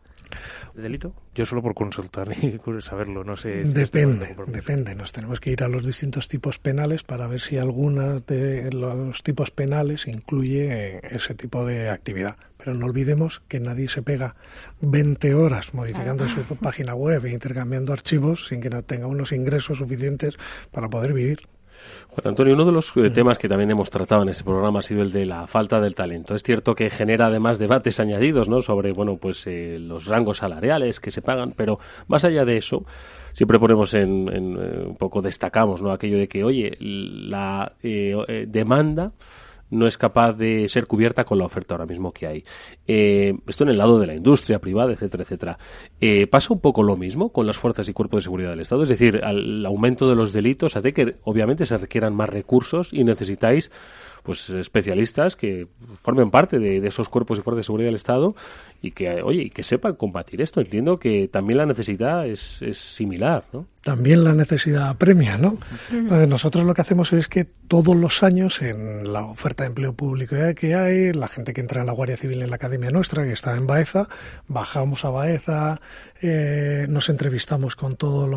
delito? Yo solo por consultar y saberlo, no sé. Depende. Nos tenemos que ir a los distintos tipos penales para ver si alguna de los tipos penales incluye ese tipo de actividad. Pero no olvidemos que nadie se pega 20 horas modificando su página web e intercambiando archivos sin que no tenga unos ingresos suficientes para poder vivir. Juan Antonio, uno de los temas que también hemos tratado en este programa ha sido el de la falta del talento. Es cierto que genera además debates añadidos, ¿no?, sobre, bueno, pues los rangos salariales que se pagan, pero más allá de eso, siempre ponemos un poco destacamos, ¿no?, aquello de que, oye, la demanda no es capaz de ser cubierta con la oferta ahora mismo que hay. Esto en el lado de la industria privada, etcétera, etcétera. ¿Pasa un poco lo mismo con las fuerzas y cuerpos de seguridad del Estado? Es decir, al aumento de los delitos hace que obviamente se requieran más recursos y necesitáis pues especialistas que formen parte de esos cuerpos y fuerzas de seguridad del Estado y que, oye, y que sepan combatir esto. Entiendo que también la necesidad es similar, ¿no? También la necesidad apremia, ¿no? Nosotros lo que hacemos es que todos los años en la oferta de empleo público que hay, la gente que entra en la Guardia Civil en la academia nuestra, que está en Baeza, bajamos a Baeza, nos entrevistamos con todas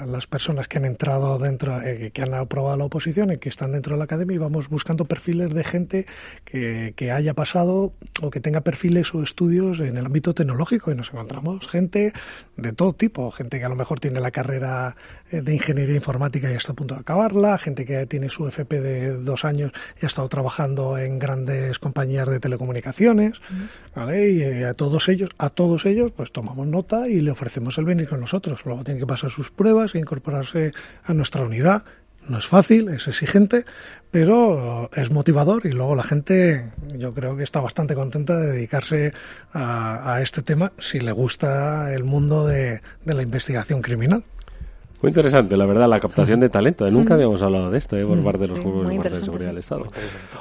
las personas que han entrado dentro, que han aprobado la oposición y que están dentro de la academia, y vamos buscando perfiles de gente que haya pasado o que tenga perfiles o estudios en el ámbito tecnológico, y nos encontramos gente de todo tipo, gente que a lo mejor tiene la carrera de ingeniería informática y está a punto de acabarla, gente que tiene su FP de 2 años y ha estado trabajando en grandes compañías de telecomunicaciones, ¿vale? Y a todos ellos pues tomamos nota y le ofrecemos el venir con nosotros. Luego tiene que pasar sus pruebas e incorporarse a nuestra unidad. No es fácil, es exigente, pero es motivador, y luego la gente, yo creo que está bastante contenta de dedicarse a este tema si le gusta el mundo de la investigación criminal. Muy interesante, la verdad, la captación de talento. Nunca habíamos hablado de esto por parte de los cuerpos y fuerzas de seguridad del Estado.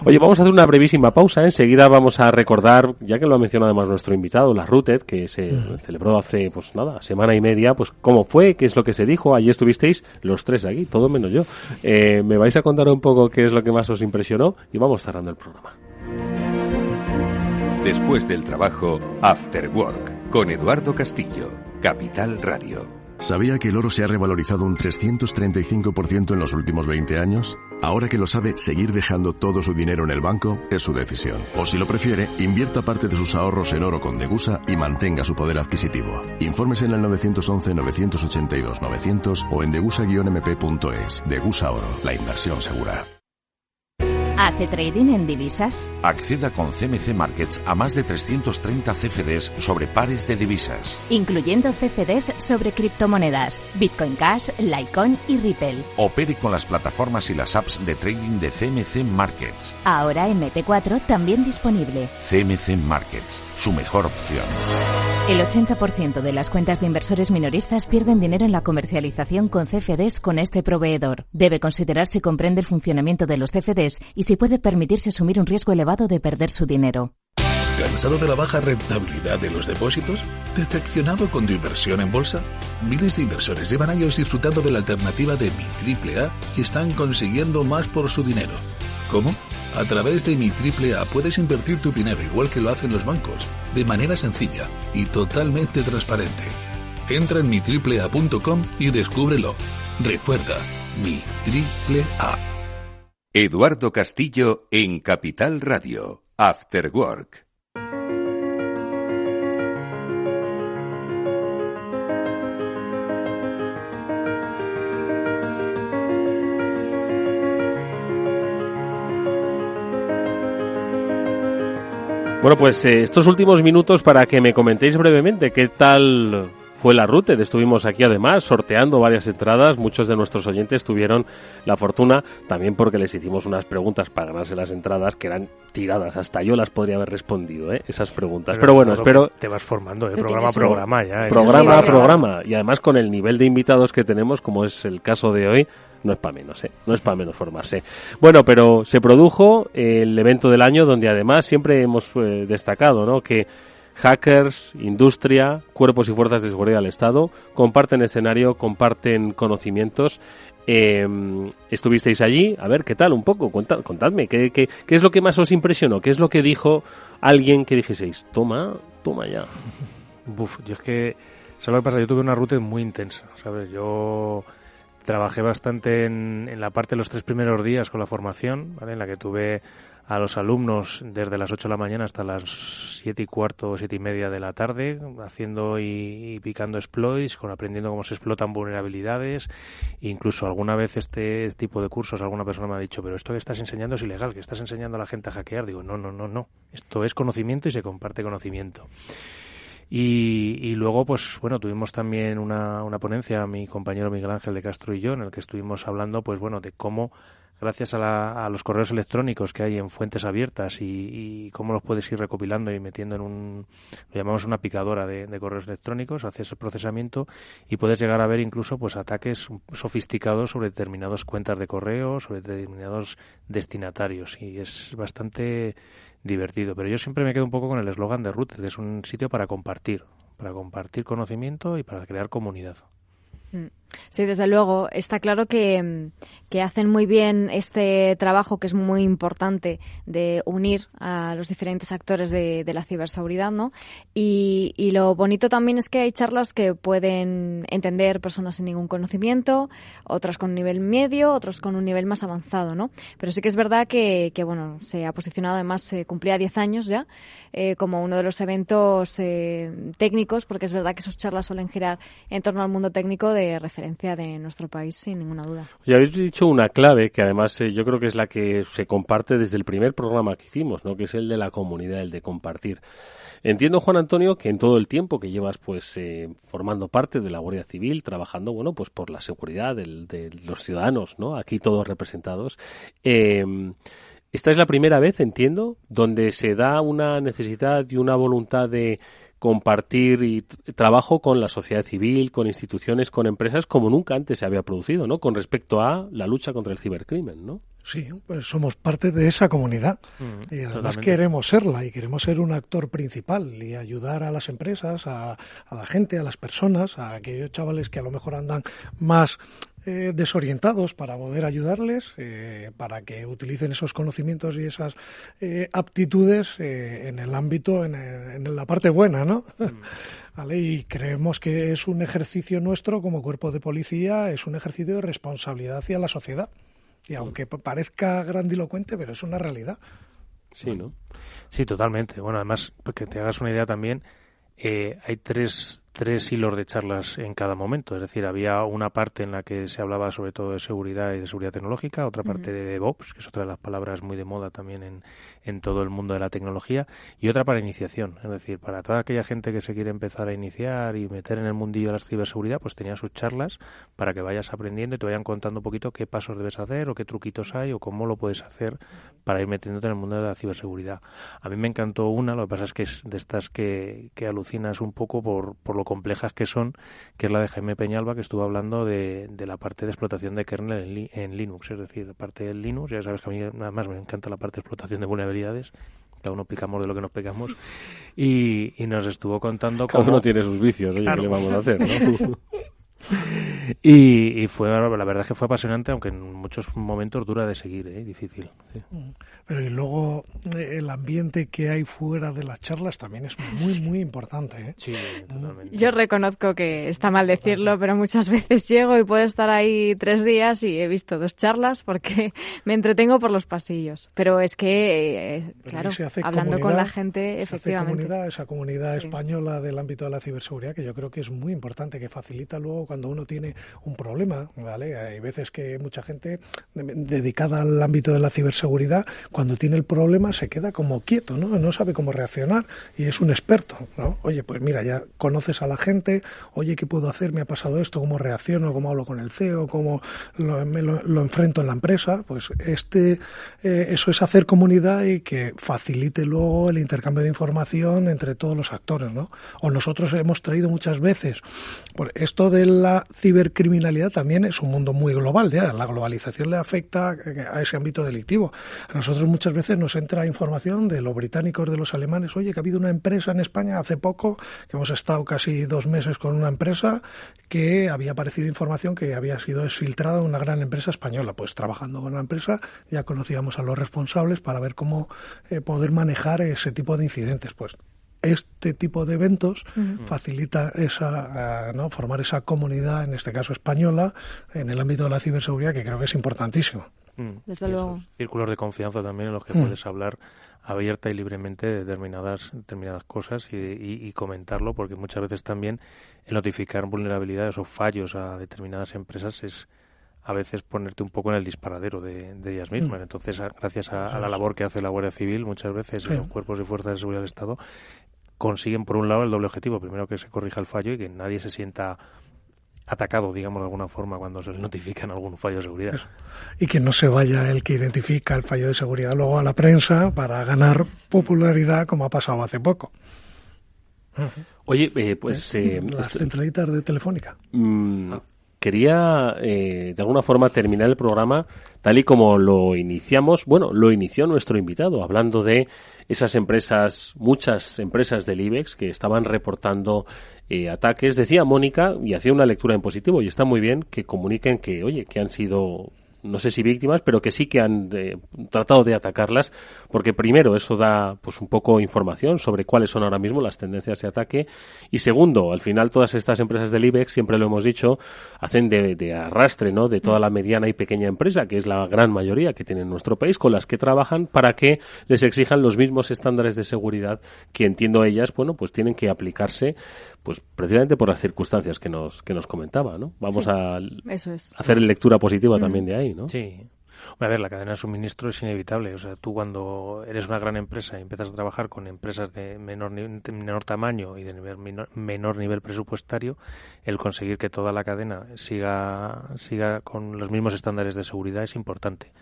Oye, vamos a hacer una brevísima pausa. Enseguida vamos a recordar, ya que lo ha mencionado además nuestro invitado, la RUTED, que se celebró hace, pues nada, semana y media. Pues cómo fue, qué es lo que se dijo. Allí estuvisteis los 3 aquí, todo menos yo. Me vais a contar un poco qué es lo que más os impresionó y vamos cerrando el programa. Después del trabajo, After Work, con Eduardo Castillo, Capital Radio. ¿Sabía que el oro se ha revalorizado un 335% en los últimos 20 años? Ahora que lo sabe, seguir dejando todo su dinero en el banco es su decisión. O si lo prefiere, invierta parte de sus ahorros en oro con Degusa y mantenga su poder adquisitivo. Infórmese en el 911-982-900 o en degusa-mp.es. Degusa Oro, la inversión segura. ¿Hace trading en divisas? Acceda con CMC Markets a más de 330 CFDs sobre pares de divisas, incluyendo CFDs sobre criptomonedas, Bitcoin Cash, Litecoin y Ripple. Opere con las plataformas y las apps de trading de CMC Markets. Ahora MT4 también disponible. CMC Markets, su mejor opción. El 80% de las cuentas de inversores minoristas pierden dinero en la comercialización con CFDs con este proveedor. Debe considerar si comprende el funcionamiento de los CFDs y si puede permitirse asumir un riesgo elevado de perder su dinero. ¿Cansado de la baja rentabilidad de los depósitos? ¿Decepcionado con tu inversión en bolsa? Miles de inversores llevan años disfrutando de la alternativa de Mi Triple A y están consiguiendo más por su dinero. ¿Cómo? A través de Mi Triple A puedes invertir tu dinero igual que lo hacen los bancos, de manera sencilla y totalmente transparente. Entra en mitriplea.com y descúbrelo. Recuerda, Mi Triple A. Eduardo Castillo en Capital Radio, After Work. Bueno, pues estos últimos minutos para que me comentéis brevemente qué tal fue la Rooted. Estuvimos aquí además sorteando varias entradas. Muchos de nuestros oyentes tuvieron la fortuna, también porque les hicimos unas preguntas para ganarse las entradas que eran tiradas. Hasta yo las podría haber respondido, esas preguntas. Pero bueno, espero... Te vas formando, programa a programa ya. Programa a programa. Y además con el nivel de invitados que tenemos, como es el caso de hoy, no es para menos, no es para menos formarse. Bueno, pero se produjo el evento del año donde además siempre hemos destacado, ¿no?, que hackers, industria, cuerpos y fuerzas de seguridad del Estado comparten escenario, comparten conocimientos. Estuvisteis allí, a ver, ¿qué tal? Un poco, contadme, ¿qué es lo que más os impresionó? ¿Qué es lo que dijo alguien que dijisteis? Toma ya. Yo es que, ¿sabes lo que pasa? Yo tuve una ruta muy intensa, ¿sabes? Yo trabajé bastante en la parte de los 3 primeros días con la formación, ¿vale?, en la que tuve a los alumnos desde las 8 de la mañana hasta las 7:15 o 7:30 de la tarde, haciendo y picando exploits, aprendiendo cómo se explotan vulnerabilidades. Incluso alguna vez este tipo de cursos, alguna persona me ha dicho, pero esto que estás enseñando es ilegal, que estás enseñando a la gente a hackear. Digo, no. Esto es conocimiento y se comparte conocimiento. Y luego, pues bueno, tuvimos también una ponencia, mi compañero Miguel Ángel de Castro y yo, en el que estuvimos hablando, pues bueno, de cómo, gracias a los correos electrónicos que hay en fuentes abiertas y cómo los puedes ir recopilando y metiendo lo llamamos una picadora de correos electrónicos, haces el procesamiento y puedes llegar a ver incluso pues ataques sofisticados sobre determinadas cuentas de correo, sobre determinados destinatarios, y es bastante divertido. Pero yo siempre me quedo un poco con el eslogan de Rooted, que es un sitio para compartir conocimiento y para crear comunidad. Sí, desde luego. Está claro que hacen muy bien este trabajo, que es muy importante, de unir a los diferentes actores de la ciberseguridad, ¿no? Y lo bonito también es que hay charlas que pueden entender personas sin ningún conocimiento, otras con un nivel medio, otros con un nivel más avanzado, ¿no? Pero sí que es verdad que bueno, se ha posicionado, además cumplía 10 años ya, como uno de los eventos técnicos, porque es verdad que sus charlas suelen girar en torno al mundo técnico de referencia de nuestro país, sin ninguna duda. Y habéis dicho una clave que además yo creo que es la que se comparte desde el primer programa que hicimos, ¿no?, que es el de la comunidad, el de compartir. Entiendo, Juan Antonio, que en todo el tiempo que llevas pues formando parte de la Guardia Civil, trabajando pues por la seguridad de los ciudadanos, ¿no?, aquí todos representados, esta es la primera vez, entiendo, donde se da una necesidad y una voluntad de compartir y trabajo con la sociedad civil, con instituciones, con empresas, como nunca antes se había producido, ¿no?, con respecto a la lucha contra el cibercrimen, ¿no? Sí, pues somos parte de esa comunidad y además totalmente queremos serla y queremos ser un actor principal y ayudar a las empresas, a la gente, a las personas, a aquellos chavales que a lo mejor andan más desorientados, para poder ayudarles, para que utilicen esos conocimientos y esas aptitudes en el ámbito, en la parte buena, ¿no? ¿Vale? Y creemos que es un ejercicio nuestro como cuerpo de policía, es un ejercicio de responsabilidad hacia la sociedad. Y aunque parezca grandilocuente, pero es una realidad. Sí, ¿no? Sí, totalmente. Bueno, además, que te hagas una idea también, hay tres hilos de charlas en cada momento. Es decir, había una parte en la que se hablaba sobre todo de seguridad y de seguridad tecnológica, otra parte de DevOps, que es otra de las palabras muy de moda también en todo el mundo de la tecnología, y otra para iniciación. Es decir, para toda aquella gente que se quiere empezar a iniciar y meter en el mundillo de la ciberseguridad, pues tenía sus charlas para que vayas aprendiendo y te vayan contando un poquito qué pasos debes hacer o qué truquitos hay o cómo lo puedes hacer para ir metiéndote en el mundo de la ciberseguridad. A mí me encantó una, lo que pasa es que es de estas que alucinas un poco por lo complejas que son, que es la de Jaime Peñalba, que estuvo hablando de la parte de explotación de kernel en Linux, es decir, la parte del Linux. Ya sabes que a mí nada más me encanta la parte de explotación de vulnerabilidades, cada uno picamos de lo que nos pegamos, y nos estuvo contando cada uno tiene sus vicios, oye, claro, ¿qué le vamos a hacer, no? Y fue, la verdad es que fue apasionante, aunque en muchos momentos dura de seguir, difícil. Sí. Pero y luego el ambiente que hay fuera de las charlas también es muy, muy importante. Sí, totalmente. Yo reconozco que está mal decirlo, pero muchas veces llego y puedo estar ahí 3 días y he visto 2 charlas porque me entretengo por los pasillos. Pero es que, claro, hablando con la gente, efectivamente. Esa comunidad española del ámbito de la ciberseguridad, que yo creo que es muy importante, que facilita luego cuando uno tiene un problema, ¿vale? Hay veces que mucha gente dedicada al ámbito de la ciberseguridad, cuando tiene el problema se queda como quieto, ¿no? No sabe cómo reaccionar y es un experto, ¿no? Oye, pues mira, ya conoces a la gente, oye, ¿qué puedo hacer? Me ha pasado esto, ¿cómo reacciono? ¿Cómo hablo con el CEO? ¿Cómo lo enfrento en la empresa? Pues eso es hacer comunidad y que facilite luego el intercambio de información entre todos los actores, ¿no? O nosotros hemos traído muchas veces, por esto de la cibercriminalidad también es un mundo muy global, ya la globalización le afecta a ese ámbito delictivo. A nosotros muchas veces nos entra información de los británicos, de los alemanes, oye, que ha habido una empresa en España hace poco, que hemos estado casi 2 meses con una empresa que había aparecido información que había sido exfiltrada en una gran empresa española. Pues trabajando con la empresa ya conocíamos a los responsables para ver cómo poder manejar ese tipo de incidentes. Pues este tipo de eventos facilita formar esa comunidad, en este caso española, en el ámbito de la ciberseguridad, que creo que es importantísimo. Desde luego. Círculos de confianza también en los que puedes hablar abierta y libremente de determinadas cosas y comentarlo, porque muchas veces también el notificar vulnerabilidades o fallos a determinadas empresas es a veces ponerte un poco en el disparadero de ellas mismas. Entonces, gracias a la labor que hace la Guardia Civil, muchas veces los cuerpos y fuerzas de seguridad del Estado consiguen, por un lado, el doble objetivo. Primero, que se corrija el fallo y que nadie se sienta atacado, digamos, de alguna forma cuando se le notifican algún fallo de seguridad. Eso. Y que no se vaya el que identifica el fallo de seguridad luego a la prensa para ganar popularidad, como ha pasado hace poco. Oye, pues... las centralitas de Telefónica. Quería, de alguna forma, terminar el programa tal y como lo iniciamos. Bueno, lo inició nuestro invitado, hablando de esas empresas, muchas empresas del IBEX que estaban reportando ataques. Decía Mónica, y hacía una lectura en positivo, y está muy bien que comuniquen que, oye, que han sido, no sé si víctimas, pero que sí que han tratado de atacarlas, porque primero eso da pues un poco información sobre cuáles son ahora mismo las tendencias de ataque, y segundo, al final todas estas empresas del IBEX, siempre lo hemos dicho, hacen de arrastre, ¿no?, de toda la mediana y pequeña empresa, que es la gran mayoría que tiene en nuestro país, con las que trabajan para que les exijan los mismos estándares de seguridad que, entiendo ellas, bueno, pues tienen que aplicarse pues precisamente por las circunstancias que nos comentaba, ¿no? Vamos a hacer lectura positiva también de ahí, ¿no? Sí. A ver, la cadena de suministro es inevitable. O sea, tú cuando eres una gran empresa y empiezas a trabajar con empresas de menor tamaño y de menor nivel presupuestario, el conseguir que toda la cadena siga con los mismos estándares de seguridad es importante.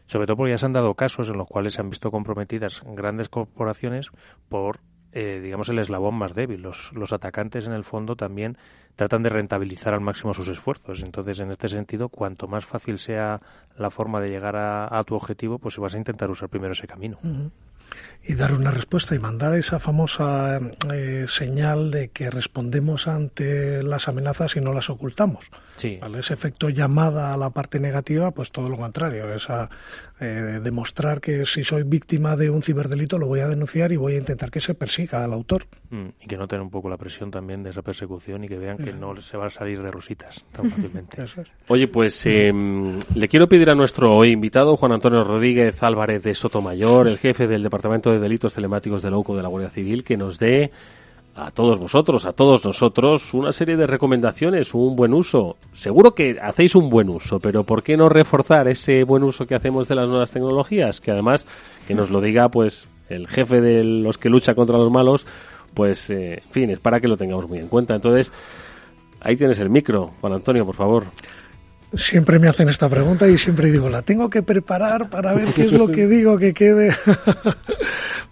Sobre todo porque ya se han dado casos en los cuales se han visto comprometidas grandes corporaciones por digamos, el eslabón más débil. Los atacantes, en el fondo, también tratan de rentabilizar al máximo sus esfuerzos. Entonces, en este sentido, cuanto más fácil sea la forma de llegar a tu objetivo, pues vas a intentar usar primero ese camino. Y dar una respuesta y mandar esa famosa señal de que respondemos ante las amenazas y no las ocultamos. Sí. ¿Vale? Ese efecto llamada a la parte negativa, pues todo lo contrario, es demostrar que si soy víctima de un ciberdelito lo voy a denunciar y voy a intentar que se persiga al autor. Y que noten un poco la presión también de esa persecución y que vean que no se va a salir de rositas tan fácilmente. Eso es. Oye, pues le quiero pedir a nuestro hoy invitado, Juan Antonio Rodríguez Álvarez de Sotomayor, el jefe del Departamento de Delitos Telemáticos del OUCO de la Guardia Civil, que nos dé a todos vosotros, a todos nosotros, una serie de recomendaciones, un buen uso. Seguro que hacéis un buen uso, pero ¿por qué no reforzar ese buen uso que hacemos de las nuevas tecnologías? Que además, que nos lo diga pues el jefe de los que lucha contra los malos, pues, en fin, es para que lo tengamos muy en cuenta. Entonces, ahí tienes el micro, Juan Antonio, por favor. Siempre me hacen esta pregunta y siempre digo, la tengo que preparar para ver qué es lo que digo que quede.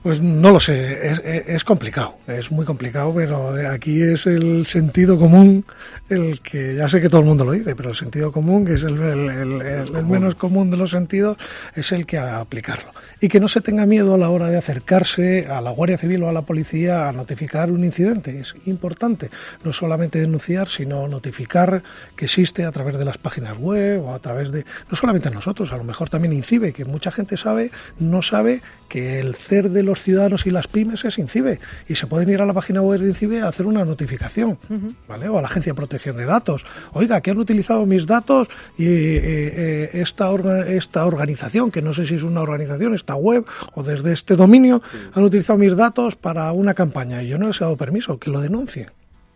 Pues no lo sé, es complicado, es muy complicado, pero aquí es el sentido común el que, ya sé que todo el mundo lo dice, pero el sentido común, que es el menos común de los sentidos, es el que aplicarlo. Y que no se tenga miedo a la hora de acercarse a la Guardia Civil o a la policía a notificar un incidente. Es importante no solamente denunciar, sino notificar que existe a través de las páginas web o a través de, no solamente a nosotros, a lo mejor también INCIBE, que mucha gente no sabe que el CER de los ciudadanos y las pymes es INCIBE, y se pueden ir a la página web de INCIBE a hacer una notificación, ¿vale? O a la Agencia de Protección de Datos. Oiga, que han utilizado mis datos y esta organización, que no sé si es una organización, esta web o desde este dominio, han utilizado mis datos para una campaña y yo no les he dado permiso, que lo denuncien.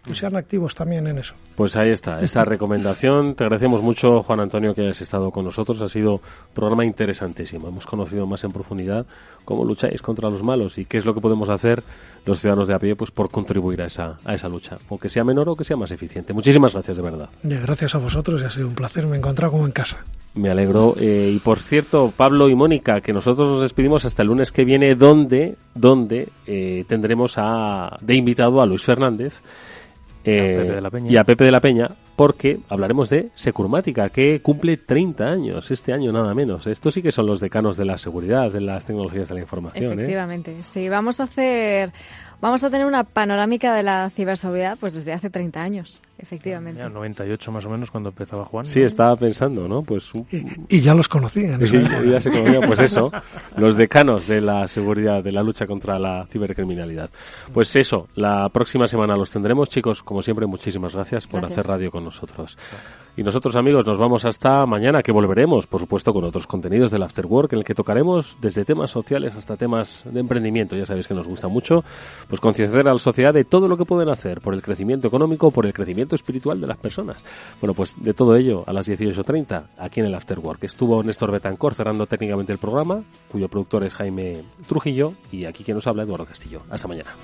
pues sean activos también en eso. Pues ahí está, esa recomendación. Te agradecemos mucho, Juan Antonio, que hayas estado con nosotros. Ha sido un programa interesantísimo. Hemos conocido más en profundidad cómo lucháis contra los malos y qué es lo que podemos hacer los ciudadanos de a pie pues por contribuir a esa lucha, o que sea menor o que sea más eficiente. Muchísimas gracias, de verdad. Gracias a vosotros, y ha sido un placer. Me he encontrado como en casa. Me alegro. Y por cierto, Pablo y Mónica, que nosotros nos despedimos hasta el lunes que viene, donde tendremos de invitado a Luis Fernández y a Pepe de la Peña, porque hablaremos de Securmática, que cumple 30 años este año, nada menos. Estos sí que son los decanos de la seguridad, de las tecnologías de la información. Efectivamente, sí. Vamos a tener una panorámica de la ciberseguridad pues desde hace 30 años, efectivamente. Ya, 98 más o menos, cuando empezaba Juan. Sí, ¿no? Estaba pensando, ¿no? Pues y ya los conocían. Ya se conocían, pues eso, los decanos de la seguridad, de la lucha contra la cibercriminalidad. Pues eso, la próxima semana los tendremos, chicos. Como siempre, muchísimas gracias por hacer radio con nosotros. Y nosotros, amigos, nos vamos hasta mañana, que volveremos, por supuesto, con otros contenidos del After Work, en el que tocaremos desde temas sociales hasta temas de emprendimiento. Ya sabéis que nos gusta mucho pues concienciar a la sociedad de todo lo que pueden hacer por el crecimiento económico, por el crecimiento espiritual de las personas. Bueno, pues de todo ello a las 18:30, aquí en el After Work. Estuvo Néstor Betancor cerrando técnicamente el programa, cuyo productor es Jaime Trujillo, y aquí quien nos habla, Eduardo Castillo. Hasta mañana.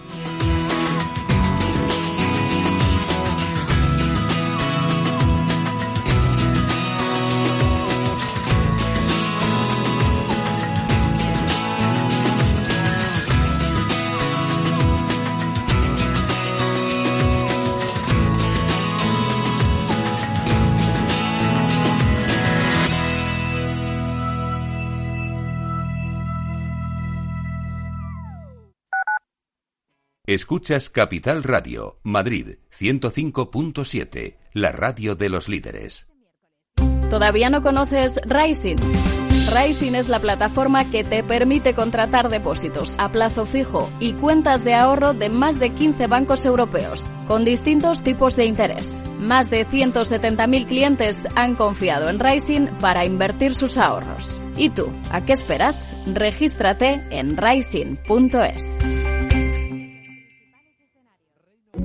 Escuchas Capital Radio, Madrid 105.7, la radio de los líderes. ¿Todavía no conoces Rising? Rising es la plataforma que te permite contratar depósitos a plazo fijo y cuentas de ahorro de más de 15 bancos europeos, con distintos tipos de interés. Más de 170.000 clientes han confiado en Rising para invertir sus ahorros. ¿Y tú, a qué esperas? Regístrate en rising.es.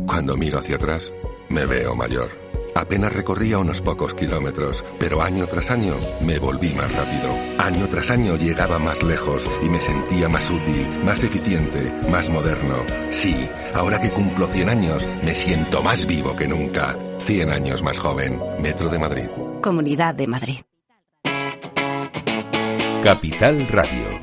Cuando miro hacia atrás, me veo mayor. Apenas recorría unos pocos kilómetros, pero año tras año me volví más rápido. Año tras año llegaba más lejos y me sentía más útil, más eficiente, más moderno. Sí, ahora que cumplo 100 años, me siento más vivo que nunca. 100 años más joven. Metro de Madrid. Comunidad de Madrid. Capital Radio.